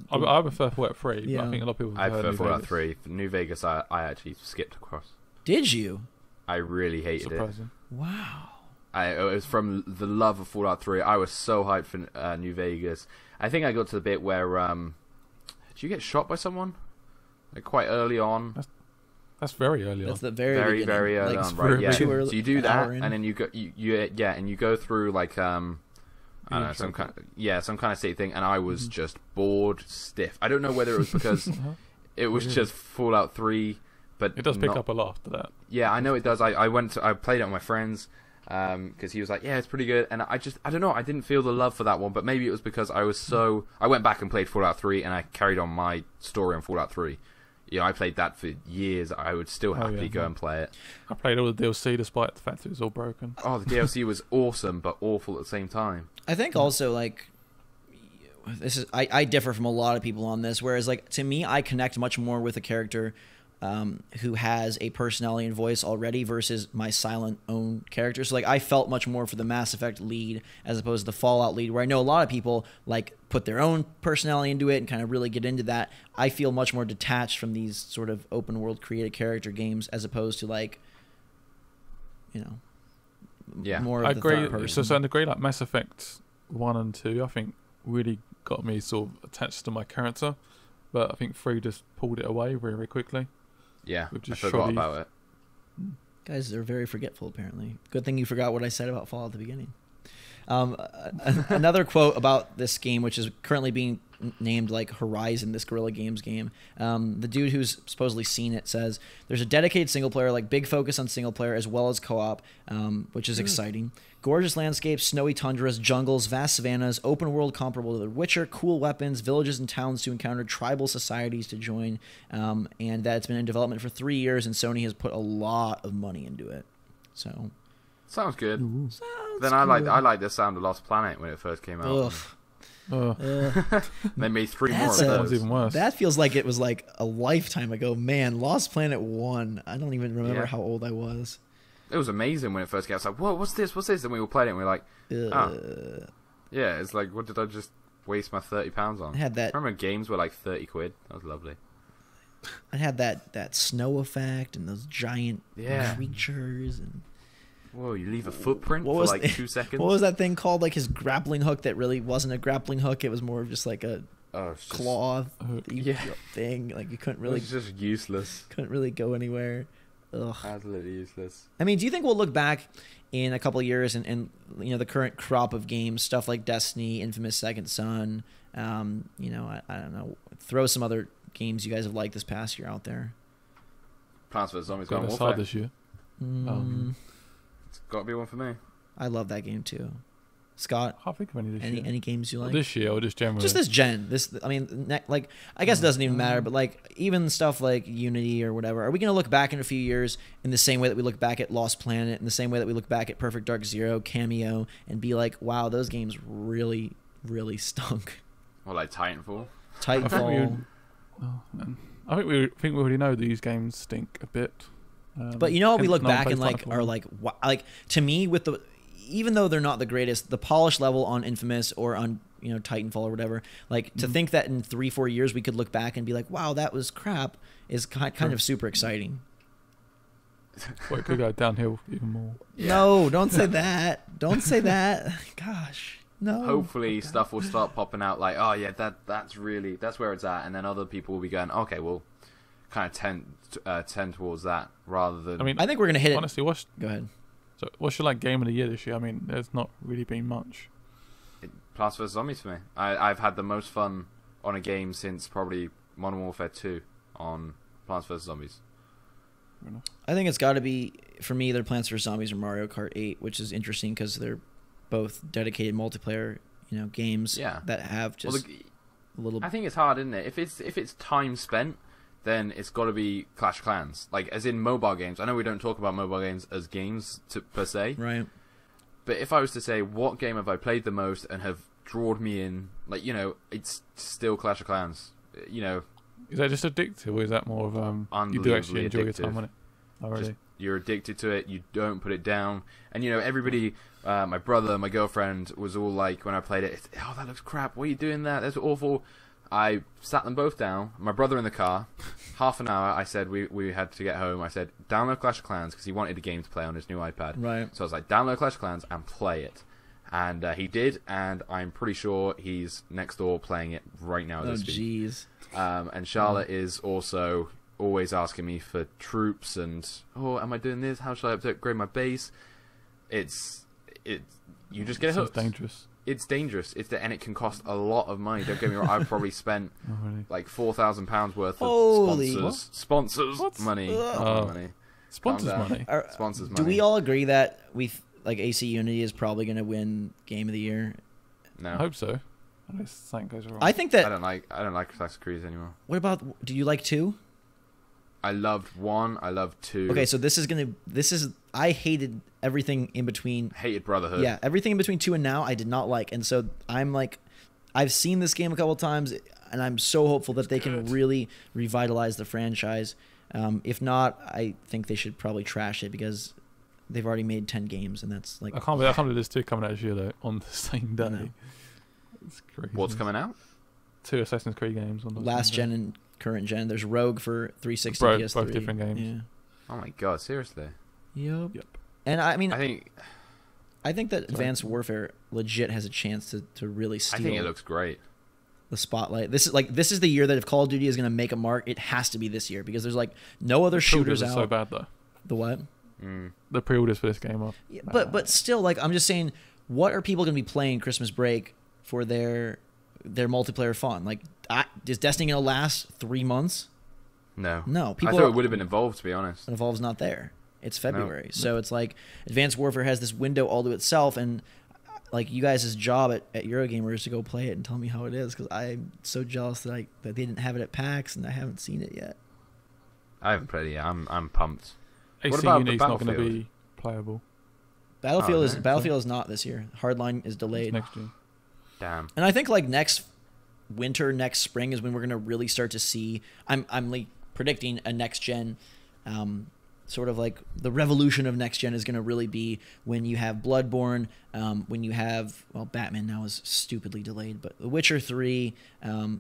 I prefer Fallout 3, but I think a lot of people I prefer Fallout Vegas. 3. New Vegas, I actually skipped across. Did you? I really hated Surprising. it. Wow. It was from the love of Fallout 3. I was so hyped for New Vegas. I think I got to the bit where did you get shot by someone? Quite early on. That's very early on. That's the very very beginning. very early Like, on, right? Yeah. too early- So you do an that, hour in. and then you go, and you go through like I don't know, some kind of state thing, and I was just bored stiff. I don't know whether it was because it was just Fallout 3, but It does pick not- up a lot after that. Yeah, I know it does. I played it with my friends because he was like, yeah, it's pretty good, and I don't know, I didn't feel the love for that one, but maybe it was because I went back and played Fallout 3, and I carried on my story on Fallout 3. Yeah, I played that for years. I would still happily go and play it. I played all the DLC despite the fact it was all broken. Oh, the DLC was awesome, but awful at the same time. I think also like this is I differ from a lot of people on this. Whereas like to me, I connect much more with a character who has a personality and voice already versus my silent own character. So like I felt much more for the Mass Effect lead as opposed to the Fallout lead, where I know a lot of people like put their own personality into it and kind of really get into that. I feel much more detached from these sort of open world created character games as opposed to like, you know, more of I the agree. third person. So I agree. Like Mass Effect 1 and 2, I think really got me sort of attached to my character, but I think 3 just pulled it away very, very quickly. Yeah, Which I is forgot shoddy. about it. Guys are very forgetful, apparently. Good thing you forgot what I said about Fallout at the beginning. Another quote about this game, which is currently being named like Horizon, this Guerrilla Games game. The dude who's supposedly seen it says, there's a dedicated single player, like big focus on single player as well as co-op, which is exciting. Gorgeous landscapes, snowy tundras, jungles, vast savannas, open world comparable to The Witcher, cool weapons, villages and towns to encounter, tribal societies to join, and that it's been in development for 3 years, and Sony has put a lot of money into it. So Sounds good. sounds Then I like the sound of Lost Planet when it first came out. They made 3 more of That's a- That one's those. even worse. That feels like it was like a lifetime ago. Man, Lost Planet 1. I don't even remember Yeah. how old I was. It was amazing when it first came out. It's like, whoa, what's this? What's this? And we all played it, and we were like, yeah, it's like, what did I just waste my £30 on? I had that. I remember games were like 30 quid. That was lovely. I had that snow effect and those giant Yeah. creatures and Whoa, you leave a footprint What for was like the- 2 seconds? what was that thing called? Like his grappling hook that really wasn't a grappling hook. It was more of just like a Oh, it's just, claw yeah. thing. Like you couldn't It really was just useless. go anywhere. Ugh. Absolutely useless. I mean, do you think we'll look back in a couple of years and you know the current crop of games, stuff like Destiny, Infamous Second Son, you know, I don't know, throw some other games you guys have liked this past year out there. Plants vs Zombies God, Garden that's Warfare. hard this year. It's got to be one for me. I love that game too. Scott, I can't think of any this year. any games you Well, like? this year or just generally? Just this gen. This, I mean, like I guess it doesn't even matter, but like even stuff like Unity or whatever. Are we gonna look back in a few years in the same way that we look back at Lost Planet, in the same way that we look back at Perfect Dark Zero, Cameo, and be like, wow, those games really, really stunk. Or like Titanfall. Titanfall. Oh, man. I think we already know these games stink a bit. But you know, we hence look no one back and plays like Titanfall. are like, like to me, with the, even though they're not the greatest, the polish level on Infamous or on Titanfall or whatever, like to think that in 3-4 years we could look back and be like, wow, that was crap, is kind of super exciting. Well, it could go downhill even more. No, don't say that. Don't say that. Gosh, no. Hopefully stuff will start popping out like, oh yeah, that's where it's at, and then other people will be going, okay, we'll kind of tend towards that rather than. I mean, I think we're gonna hit honestly, Go ahead. what's your like game of the year this year? I mean, there's not really been much. Plants vs Zombies for me. I've had the most fun on a game since probably Modern Warfare 2 on Plants vs Zombies. Fair enough. I think it's got to be, for me, either Plants vs Zombies or Mario Kart 8, which is interesting because they're both dedicated multiplayer, games that have just a little. I think it's hard, isn't it? If it's time spent, then it's got to be Clash of Clans. Like, as in mobile games. I know we don't talk about mobile games as games per se. Right. But if I was to say, what game have I played the most and have drawn me in, like, it's still Clash of Clans. Is that just addictive, or is that more of you do actually enjoy your time on it? Oh, really? You're addicted to it. You don't put it down. And everybody, my brother, my girlfriend, was all like, when I played it, "Oh, that looks crap. What are you doing there? That's awful." I sat them both down. My brother in the car. Half an hour. I said we had to get home. I said download Clash of Clans because he wanted a game to play on his new iPad. Right. So I was like, download Clash of Clans and play it. And he did, and I'm pretty sure he's next door playing it right now as Oh, I speak. jeez. And Charlotte is also always asking me for troops and, oh, am I doing this? How should I upgrade my base? You just get hooked. It's dangerous. It's dangerous. And it can cost a lot of money. Don't get me wrong. I've probably spent like £4,000 worth of sponsors money. Sponsors money. Sponsors money. Do we all agree that AC Unity is probably going to win Game of the Year? No. I hope so. Unless something goes wrong. I think that I don't like Assassin's Creed anymore. What about? Do you like 2? I loved 1. I loved 2. Okay, so this is. I hated everything in between. Hated Brotherhood. Yeah, everything in between 2 and now I did not like, and so I'm like, I've seen this game a couple of times, and I'm so hopeful that they can really revitalize the franchise. If not, I think they should probably trash it because they've already made 10 games, and that's like. I can't believe there's 2 coming out this year though on the same day. It's crazy. What's coming out? 2 Assassin's Creed games on the last gen and current gen. There's Rogue for 360 PS3. Both different games. Yeah. Oh my god, seriously? Yep. And I mean, I think that Advanced Warfare legit has a chance to really steal. I think it looks great. The spotlight. This is the year that if Call of Duty is going to make a mark, it has to be this year because there's like no other shooters out. So bad though. The what? The pre-orders for this game are. Yeah, but still, like I'm just saying, what are people going to be playing Christmas break for their multiplayer fun? Like, is Destiny going to last 3 months? No. People. I thought it would have been Evolved, to be honest. Evolve's not there. It's February, so it's like Advanced Warfare has this window all to itself, and like you guys' job at Eurogamer is to go play it and tell me how it is because I'm so jealous that they didn't have it at PAX and I haven't seen it yet. I haven't played it yet. I'm pumped. AC what about Unit's not going to be playable. Battlefield is not this year. Hardline is delayed. It's next year. Damn. And I think like next spring is when we're going to really start to see. I'm like predicting a next gen. Sort of like the revolution of next gen is going to really be when you have Bloodborne, when you have Batman now is stupidly delayed, but The Witcher 3,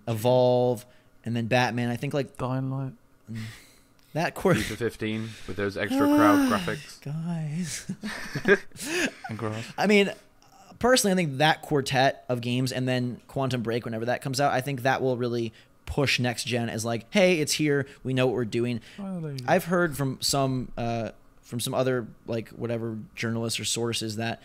Evolve, and then Batman. I think like Dying Light. That quarter FIFA 15 with those extra crowd graphics. Guys. And grass. I mean, personally, I think that quartet of games and then Quantum Break, whenever that comes out, I think that will really push next gen as like, hey, it's here. We know what we're doing. Finally. I've heard from some other like whatever journalists or sources that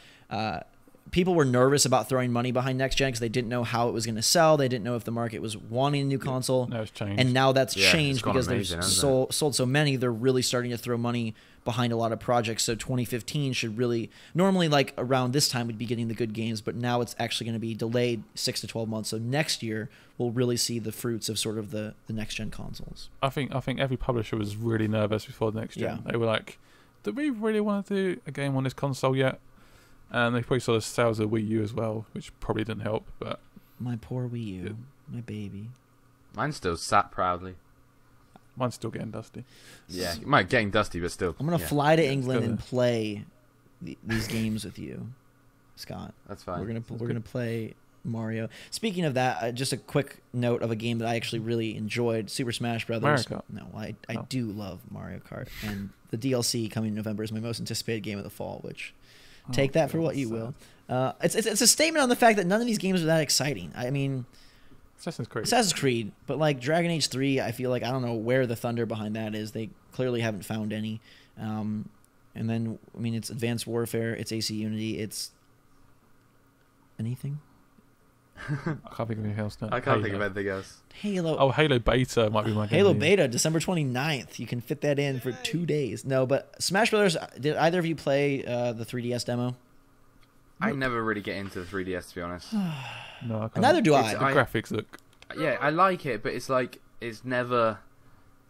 people were nervous about throwing money behind next gen because they didn't know how it was going to sell. They didn't know if the market was wanting a new console. No, it's changed. And now that's changed because amazing, they've sold so many. They're really starting to throw money behind a lot of projects. So 2015 should really normally like around this time we'd be getting the good games, but now it's actually going to be delayed 6 to 12 months. So next year we'll really see the fruits of sort of the next gen consoles. I think every publisher was really nervous before the next gen. Yeah. They were like, do we really want to do a game on this console yet? And they probably saw the sales of Wii U as well, which probably didn't help. But my poor Wii U, my baby. Mine's still sat proudly. Mine's still getting dusty. Yeah, might getting dusty, but still. I'm gonna fly to England and play these games with you, Scott. That's fine. We're gonna play Mario. Speaking of that, just a quick note of a game that I actually really enjoyed: Super Smash Brothers. Mario Kart. No, I do love Mario Kart, and the DLC coming in November is my most anticipated game of the fall. Which take that for what you will. It's a statement on the fact that none of these games are that exciting. I mean, Assassin's Creed, but like Dragon Age 3, I feel like I don't know where the thunder behind that is. They clearly haven't found any. And then I mean, it's Advanced Warfare, it's AC Unity, it's anything. I can't think of anything else now. I can't think of anything else. Halo. Oh, Halo Beta might be my game. Halo Beta, December 29th. You can fit that in for 2 days. No, but Smash Brothers, did either of you play the 3DS demo? I never really get into the 3DS, to be honest. No, I can't. Neither do I. The graphics look... Yeah, I like it, but it's like, it's never...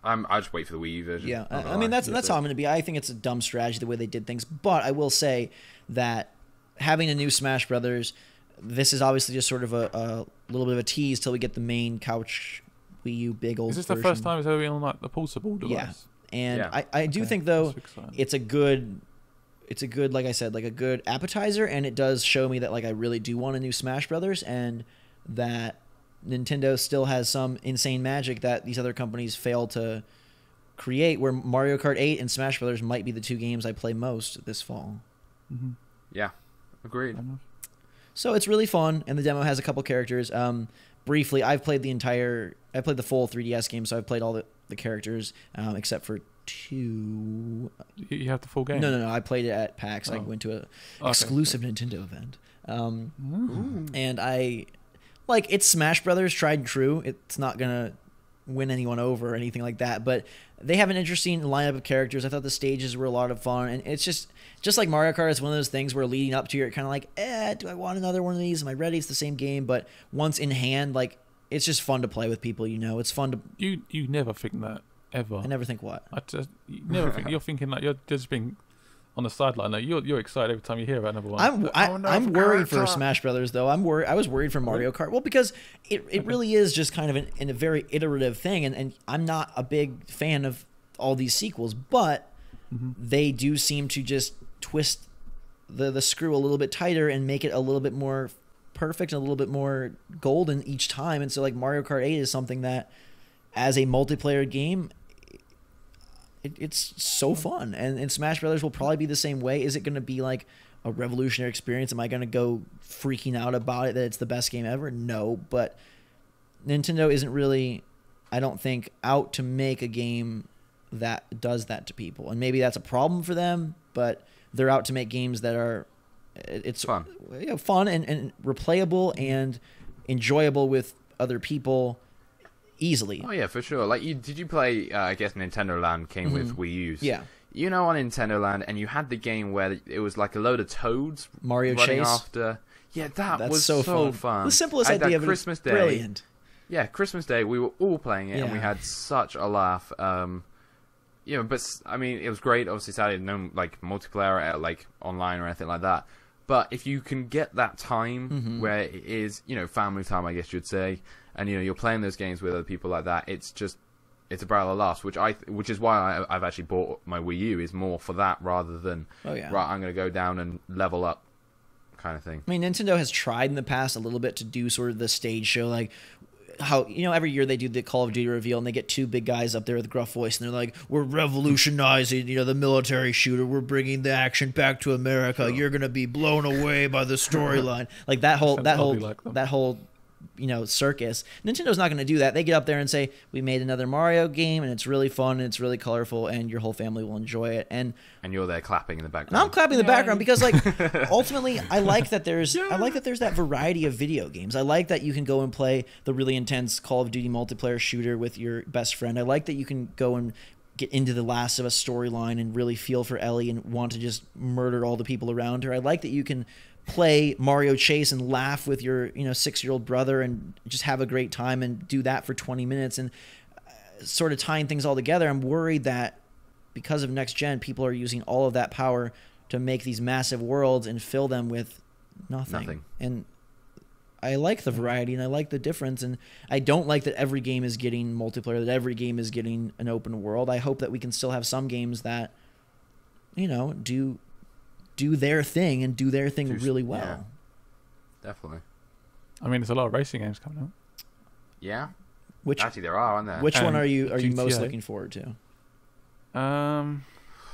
I just wait for the Wii U version. Yeah, I mean, that's how I'm going to be. I think it's a dumb strategy the way they did things. But I will say that having a new Smash Brothers... This is obviously just sort of a little bit of a tease till we get the main couch Wii U big old. Is this version. the first time it's ever been on like the portable device? Yeah, and I do think though it's a good like I said, like a good appetizer, and it does show me that like I really do want a new Smash Brothers, and that Nintendo still has some insane magic that these other companies fail to create. Where Mario Kart 8 and Smash Brothers might be the two games I play most this fall. Mm-hmm. Yeah, agreed. So it's really fun, and the demo has a couple characters. Briefly, I've played the full 3DS game, so I've played all the characters, except for 2. You have the full game? No. I played it at PAX. I went to a exclusive Nintendo event. And I like it's Smash Brothers tried and true. It's not gonna win anyone over or anything like that, but they have an interesting lineup of characters. I thought the stages were a lot of fun, and it's just like Mario Kart. It's one of those things where leading up to you're kind of like, do I want another one of these? Am I ready? It's the same game, but once in hand, like it's just fun to play with people. It's fun to. You never think that ever. I never think what. You never think you're thinking like you're just being on the sideline. Like you're excited every time you hear about another one. I'm worried for Smash Brothers though. I was worried for Mario Kart. Well, because it really is just kind of in a very iterative thing, and I'm not a big fan of all these sequels, but they do seem to just twist the screw a little bit tighter and make it a little bit more perfect and a little bit more golden each time. And so like Mario Kart 8 is something that as a multiplayer game, it's so fun, and Smash Brothers will probably be the same way. Is it going to be like a revolutionary experience? Am I going to go freaking out about it that it's the best game ever? No, but Nintendo isn't really, I don't think, out to make a game that does that to people, and maybe that's a problem for them. But they're out to make games that are it's fun, fun and replayable and enjoyable with other people. Easily. Oh yeah, for sure. Like, did you play? I guess Nintendo Land came with Wii U's. Yeah. You know, on Nintendo Land, and you had the game where it was like a load of toads Mario running Chase. After. Yeah, that's was so fun. The simplest idea of it. Christmas Day. Brilliant. Yeah, Christmas Day. We were all playing it, and we had such a laugh. But I mean, it was great. Obviously, Saturday, no like multiplayer, like online or anything like that. But if you can get that time where it is, family time, I guess you'd say. And you're playing those games with other people like that. It's a barrel of laughs, which is why I've actually bought my Wii U, is more for that rather than right, I'm going to go down and level up, kind of thing. I mean, Nintendo has tried in the past a little bit to do sort of the stage show, like how every year they do the Call of Duty reveal and they get 2 big guys up there with a gruff voice and they're like, we're revolutionizing the military shooter, we're bringing the action back to America. You're going to be blown away by the storyline. Like that whole circus. Nintendo's not going to do that. They get up there and say, we made another Mario game and it's really fun and it's really colorful and your whole family will enjoy it. And you're there clapping in the background. I'm clapping in the background because ultimately I like that there's that variety of video games. I like that you can go and play the really intense Call of Duty multiplayer shooter with your best friend. I like that you can go and get into the Last of Us storyline and really feel for Ellie and want to just murder all the people around her. I like that you can play Mario Chase and laugh with your 6-year-old brother and just have a great time and do that for 20 minutes and sort of tying things all together. I'm worried that because of next gen, people are using all of that power to make these massive worlds and fill them with nothing. And I like the variety and I like the difference, and I don't like that every game is getting multiplayer, that every game is getting an open world. I hope that we can still have some games that do their thing and do their thing really well. Yeah, definitely. I mean, there's a lot of racing games coming out. Yeah. Actually, there are, aren't there? Which one are you most looking forward to?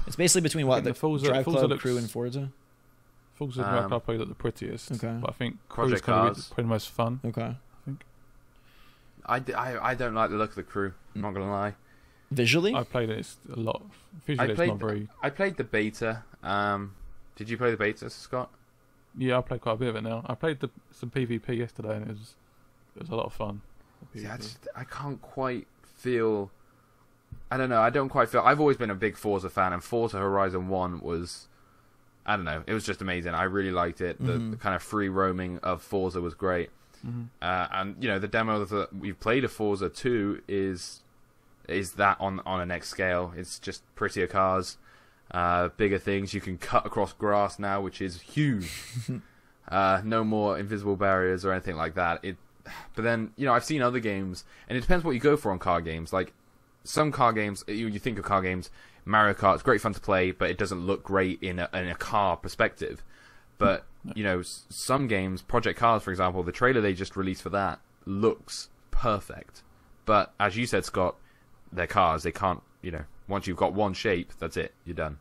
It's basically between the Drive Club, Crew, and Forza. Forza Drive Club probably the prettiest. Okay. But I think Crew's going to be probably the most fun. Okay. I think. I don't like the look of the Crew. I'm not gonna lie. Visually, I played it a lot. Visually, it's not very. I played the beta. Did you play the beta, Scott? Yeah, I played quite a bit of it now. I played some PvP yesterday, and it was a lot of fun. Yeah, I can't quite feel. I don't know. I don't quite feel. I've always been a big Forza fan, and Forza Horizon 1 was. I don't know. It was just amazing. I really liked it. The kind of free roaming of Forza was great. And the demo that we've played of Forza 2 is that on a next scale. It's just prettier cars. Bigger things. You can cut across grass now, which is huge. No more invisible barriers or anything like that. But then, I've seen other games, and it depends what you go for on car games. Like, some car games, you think of car games, Mario Kart, it's great fun to play, but it doesn't look great in a car perspective. But, some games, Project Cars, for example, the trailer they just released for that looks perfect. But, as you said, Scott, they're cars. They can't, once you've got one shape, that's it. You're done.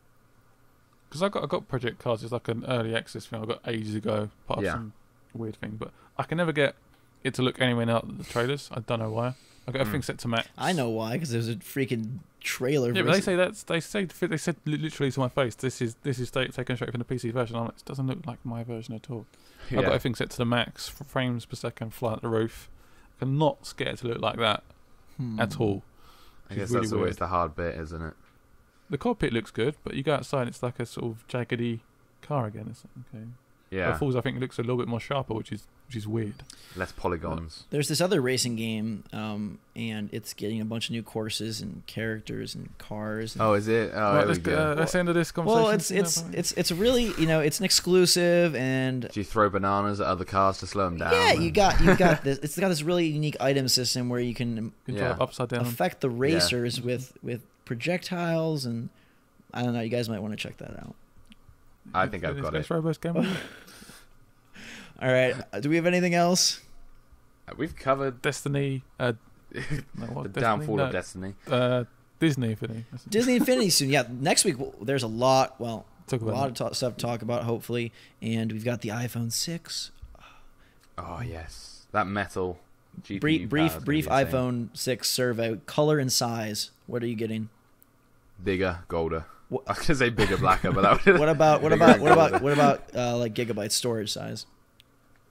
Because I got Project Cars. It's like an early access thing I got ages ago. Part of some weird thing, but I can never get it to look anywhere near the trailers. I don't know why. I got everything set to max. I know why, because there's a freaking trailer. Yeah, but they said literally to my face, this is taken straight from the PC version. I'm like, it doesn't look like my version at all. I've got everything set to the max, frames per second, fly at the roof. I'm not scared to look like that at all. I guess that's always the hard bit, isn't it? The cockpit looks good, but you go outside, it's like a sort of jaggedy car again. It's okay. Yeah. Falls, I think, it looks a little bit more sharper, which is weird. Less polygons. There's this other racing game, and it's getting a bunch of new courses and characters and cars. And is it? Oh, right, let's end this conversation. Well, it's really, it's an exclusive, and do you throw bananas at other cars to slow them down? Yeah, you got this. It's got this really unique item system where you can drive upside down, affect the racers with projectiles, and I don't know. You guys might want to check that out. I think I've got it. All right. Do we have anything else? We've covered Destiny. the downfall of Destiny. Disney Infinity. Disney Infinity soon. Yeah, next week there's a lot. Well, a lot of stuff to talk about, hopefully, and we've got the iPhone 6. Oh yes, that metal. GPU brief iPhone 6 survey. Color and size. What are you getting? Bigger, golder. I was gonna say bigger, blacker, but that would. What about like gigabyte storage size?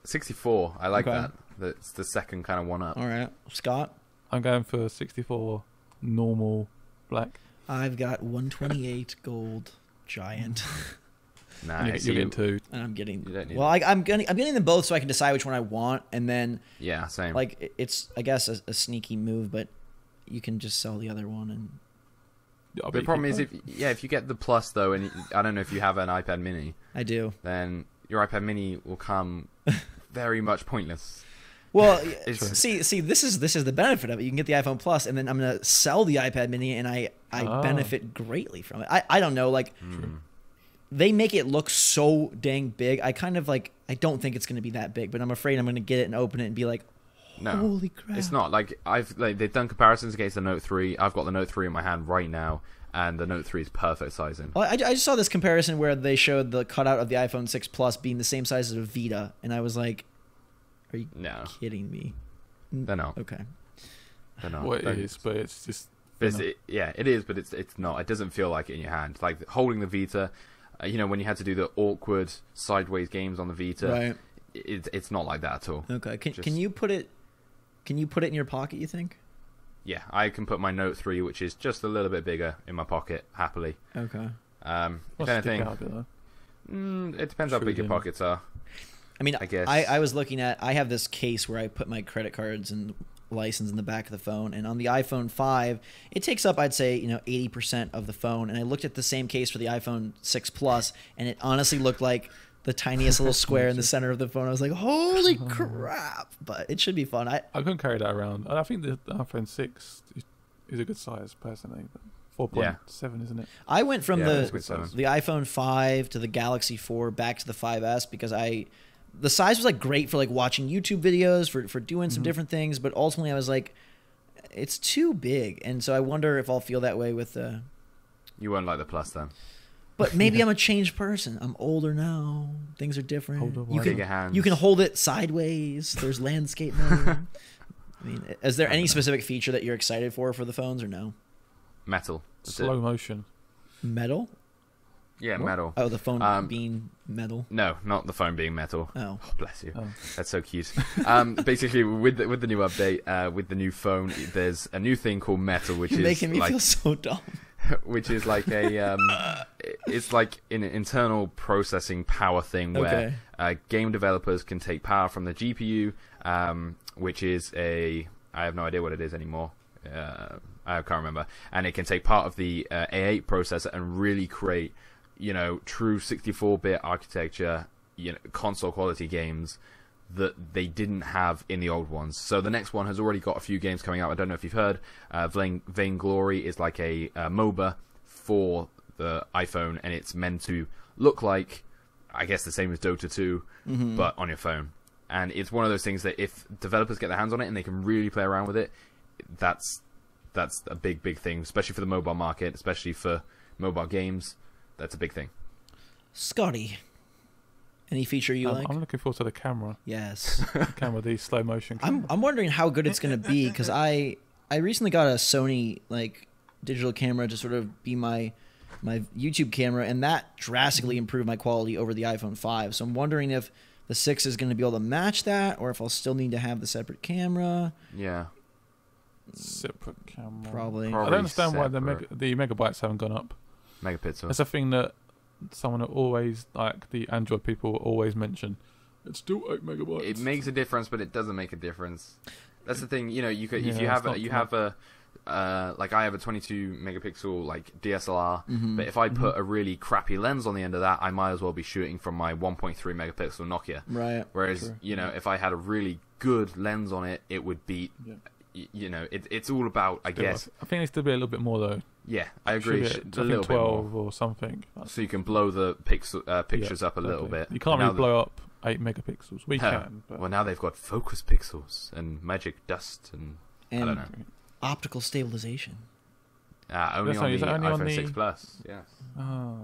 64. I like that. That's the second kind of one up. All right, Scott. I'm going for 64 normal black. I've got 128 gold giant. Nice. You're getting two. And I'm getting. Well, I'm getting them both so I can decide which one I want, and then. Yeah, same. Like it's, I guess, a sneaky move, but you can just sell the other one and. The problem is if you get the Plus though, and I don't know if you have an iPad Mini. I do. Then your iPad Mini will come very much pointless. Well, see, this is the benefit of it. You can get the iPhone Plus, and then I'm gonna sell the iPad Mini, and I benefit greatly from it. I don't know, like they make it look so dang big. I kind of like I don't think it's gonna be that big, but I'm afraid I'm gonna get it and open it and be like, no, holy crap! It's not like they've done comparisons against the Note 3. I've got the Note 3 in my hand right now, and the Note 3 is perfect sizing. Well, I just saw this comparison where they showed the cutout of the iPhone 6 Plus being the same size as a Vita, and I was like, "Are you kidding me?" They're not. Okay. They're not. Well, it is, but it's just. It is, but it's not. It doesn't feel like it in your hand. Like holding the Vita, when you had to do the awkward sideways games on the Vita, right? It's not like that at all. Okay. Can you put it? Can you put it in your pocket, you think? Yeah, I can put my Note 3, which is just a little bit bigger, in my pocket, happily. Okay. If anything, it depends how big your pockets are. I mean, I guess. I was looking at, I have this case where I put my credit cards and license in the back of the phone, and on the iPhone 5, it takes up, I'd say, 80% of the phone, and I looked at the same case for the iPhone 6 Plus, and it honestly looked like the tiniest little square in the center of the phone. I was like, holy crap, but it should be fun. I couldn't carry that around. I think the iPhone 6 is a good size, personally, but 4.7, isn't it? I went from the iPhone 5 to the Galaxy 4 back to the 5S because the size was like great for like watching YouTube videos, for doing some different things, but ultimately I was like, it's too big, and so I wonder if I'll feel that way with the. You won't like the Plus then. But maybe I'm a changed person. I'm older now. Things are different. You can hold it sideways. There's landscape mode. I mean, is there any specific feature that you're excited for the phones or no? Metal. Slow motion. Metal? Yeah, metal. Oh, the phone being metal? No, not the phone being metal. Oh, bless you. Oh. That's so cute. Basically, with the new update, with the new phone, there's a new thing called metal, which is making me feel so dumb. Which is like it's like an internal processing power thing where game developers can take power from the GPU, which is I have no idea what it is anymore. I can't remember. And it can take part of the A8 processor and really create, true 64-bit architecture, console quality games that they didn't have in the old ones. So the next one has already got a few games coming out. I don't know if you've heard. Vainglory is like a MOBA for the iPhone, and it's meant to look like, I guess, the same as Dota 2, but on your phone. And it's one of those things that if developers get their hands on it and they can really play around with it, that's a big thing, especially for the mobile market, especially for mobile games. That's a big thing. Scotty, any feature you like? I'm looking forward to the camera. Yes. The camera, the slow motion camera. I'm wondering how good it's going to be, because I I recently got a Sony like digital camera to sort of be my YouTube camera, and that drastically improved my quality over the iPhone 5. So I'm wondering if the 6 is going to be able to match that, or if I'll still need to have the separate camera. Yeah. Separate camera. Probably. I don't understand why the megabytes haven't gone up. Megapixel. That's a thing that someone always, like the Android people, always mention. It's still 8 megabytes. It makes a difference, but it doesn't make a difference. That's the thing. You know, you could if you have like I have a 22 megapixel like DSLR, but if I put a really crappy lens on the end of that, I might as well be shooting from my 1.3 megapixel Nokia. Right. Whereas you know, if I had a really good lens on it, it would beat. Yeah. You know, it's all about, I guess. I think it needs to be a little bit more though. Yeah, I agree. A little 12 bit more. or something. So you can blow the pictures up a little bit. You can't really blow up 8 megapixels. We can. But well, now they've got focus pixels and magic dust and I don't know. Optical stabilization. Only on the iPhone 6 Plus. Yes. Oh.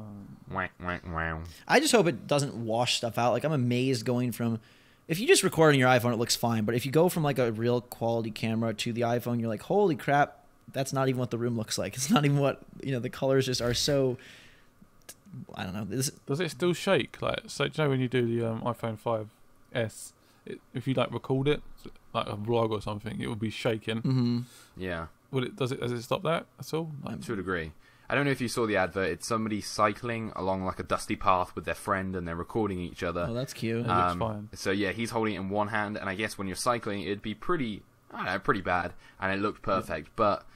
Wow. I just hope it doesn't wash stuff out. Like, I'm amazed going from... If you just record on your iPhone, it looks fine. But if you go from, like, a real quality camera to the iPhone, you're like, holy crap, that's not even what the room looks like. It's not even what... You know, the colors just are so... I don't know. Does it still shake? Like, so, do you know when you do the iPhone 5S, if you, like, record it, like a vlog or something, it will be shaking. Mm-hmm. Yeah. Does it stop that at all? To a degree. I don't know if you saw the advert. It's somebody cycling along like a dusty path with their friend, and they're recording each other. Oh, that's cute. It looks fine. So yeah, he's holding it in one hand, and I guess when you're cycling, it'd be pretty bad, and it looked perfect. Yeah. But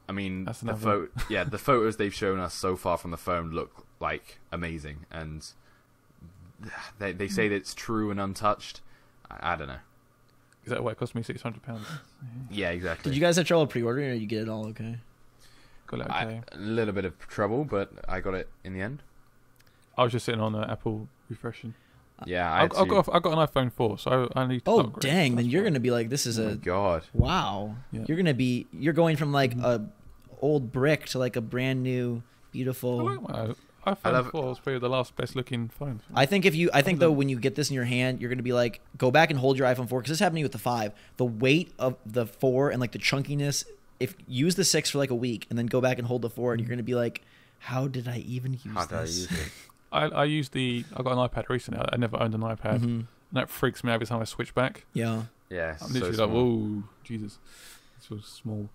I mean, the photos they've shown us so far from the phone look like amazing, and they say that it's true and untouched. I don't know. Is that why it cost me £600? Yeah, exactly. Did you guys have trouble pre-ordering, or did you get it all okay? Got it okay. A little bit of trouble, but I got it in the end. I was just sitting on Apple refreshing. Yeah, I got an iPhone 4, so I need to Oh, upgrade. dang. Then you're going to be like, this is oh my God. Wow. Yeah. You're going from like a old brick to like a brand new, beautiful... iPhone 4 was probably the last best looking phone. I think though, when you get this in your hand, you're going to be like, go back and hold your iPhone 4, because this happened to me with the 5. The weight of the 4 and like the chunkiness, if use the 6 for like a week and then go back and hold the 4, and you're going to be like, how did I even use this? How did I use it? I got an iPad recently. I never owned an iPad. And that freaks me out every time I switch back. Yeah. Yeah. I'm literally like, whoa, Jesus. This was small.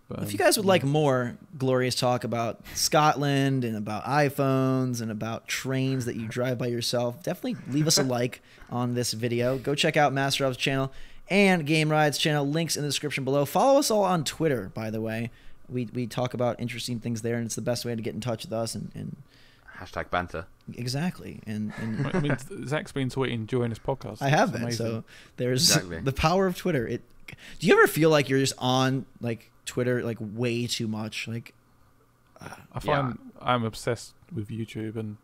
But, if you guys would like more glorious talk about Scotland and about iPhones and about trains that you drive by yourself, definitely leave us a like on this video. Go check out Master of's channel and Game Ride's channel. Links in the description below. Follow us all on Twitter, by the way. We talk about interesting things there, and it's the best way to get in touch with us. And hashtag banter. Exactly. And I mean, Zach's been tweeting during this podcast. I have been. So there's the power of Twitter. Do you ever feel like you're just on like Twitter like way too much? Like, I find I'm obsessed with YouTube and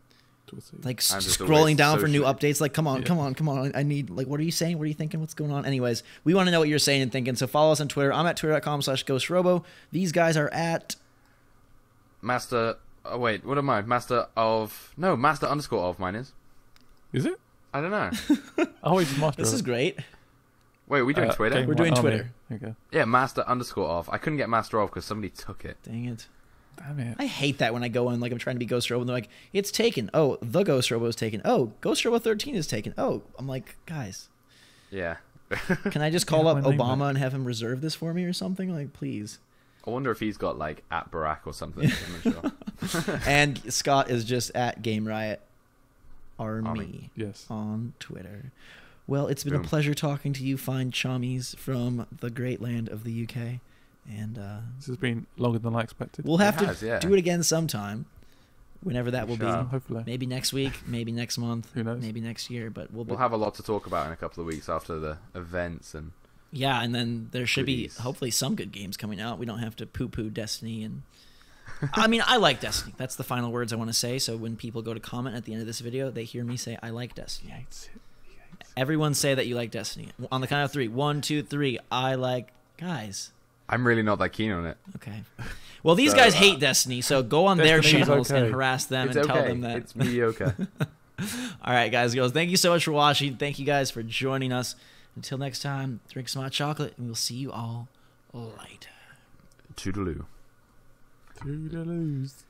Twitter. Like scrolling down for new updates. Like, come on. I need, like, what are you saying? What are you thinking? What's going on? Anyways, we want to know what you're saying and thinking. So follow us on Twitter. I'm at twitter.com/GhostRobo. These guys are at Master. Oh wait, what am I? Master underscore of mine is. Is it? I don't know. Oh, it's Master. This is great. Wait, are we doing Twitter? We're doing Twitter. Okay. Yeah, Master underscore of. I couldn't get Master of because somebody took it. Dang it. Damn it. I hate that when I go in, like, I'm trying to be Ghost Robo, and they're like, it's taken. Oh, the Ghost Robo is taken. Oh, Ghost Robo 13 is taken. Oh, I'm like, guys. Yeah. Can I just call up Obama and have him reserve this for me or something? Like, please. I wonder if he's got, like, at Barack or something. I'm not sure. And Scott is just at Game Riot Army. Yes. On Twitter. Well, it's been a pleasure talking to you fine chummies from the great land of the UK. And this has been longer than I expected. We'll have to do it again sometime, whenever that will be. Hopefully. Maybe next week, maybe next month, who knows? Maybe next year. But we'll have a lot to talk about in a couple of weeks after the events and. Yeah, and then there should be hopefully some good games coming out. We don't have to poo-poo Destiny and. I mean, I like Destiny. That's the final words I want to say. So when people go to comment at the end of this video, they hear me say, "I like Destiny." He hates it. Everyone say that you like Destiny. On the count of 3. 1, 2, 3. I like... Guys. I'm really not that keen on it. Okay. Well, these guys hate Destiny, so go on their channels and harass them and tell them that. It's mediocre. All right, guys, girls. Thank you so much for watching. Thank you guys for joining us. Until next time, drink some hot chocolate, and we'll see you all later. Toodaloo. Toodaloos.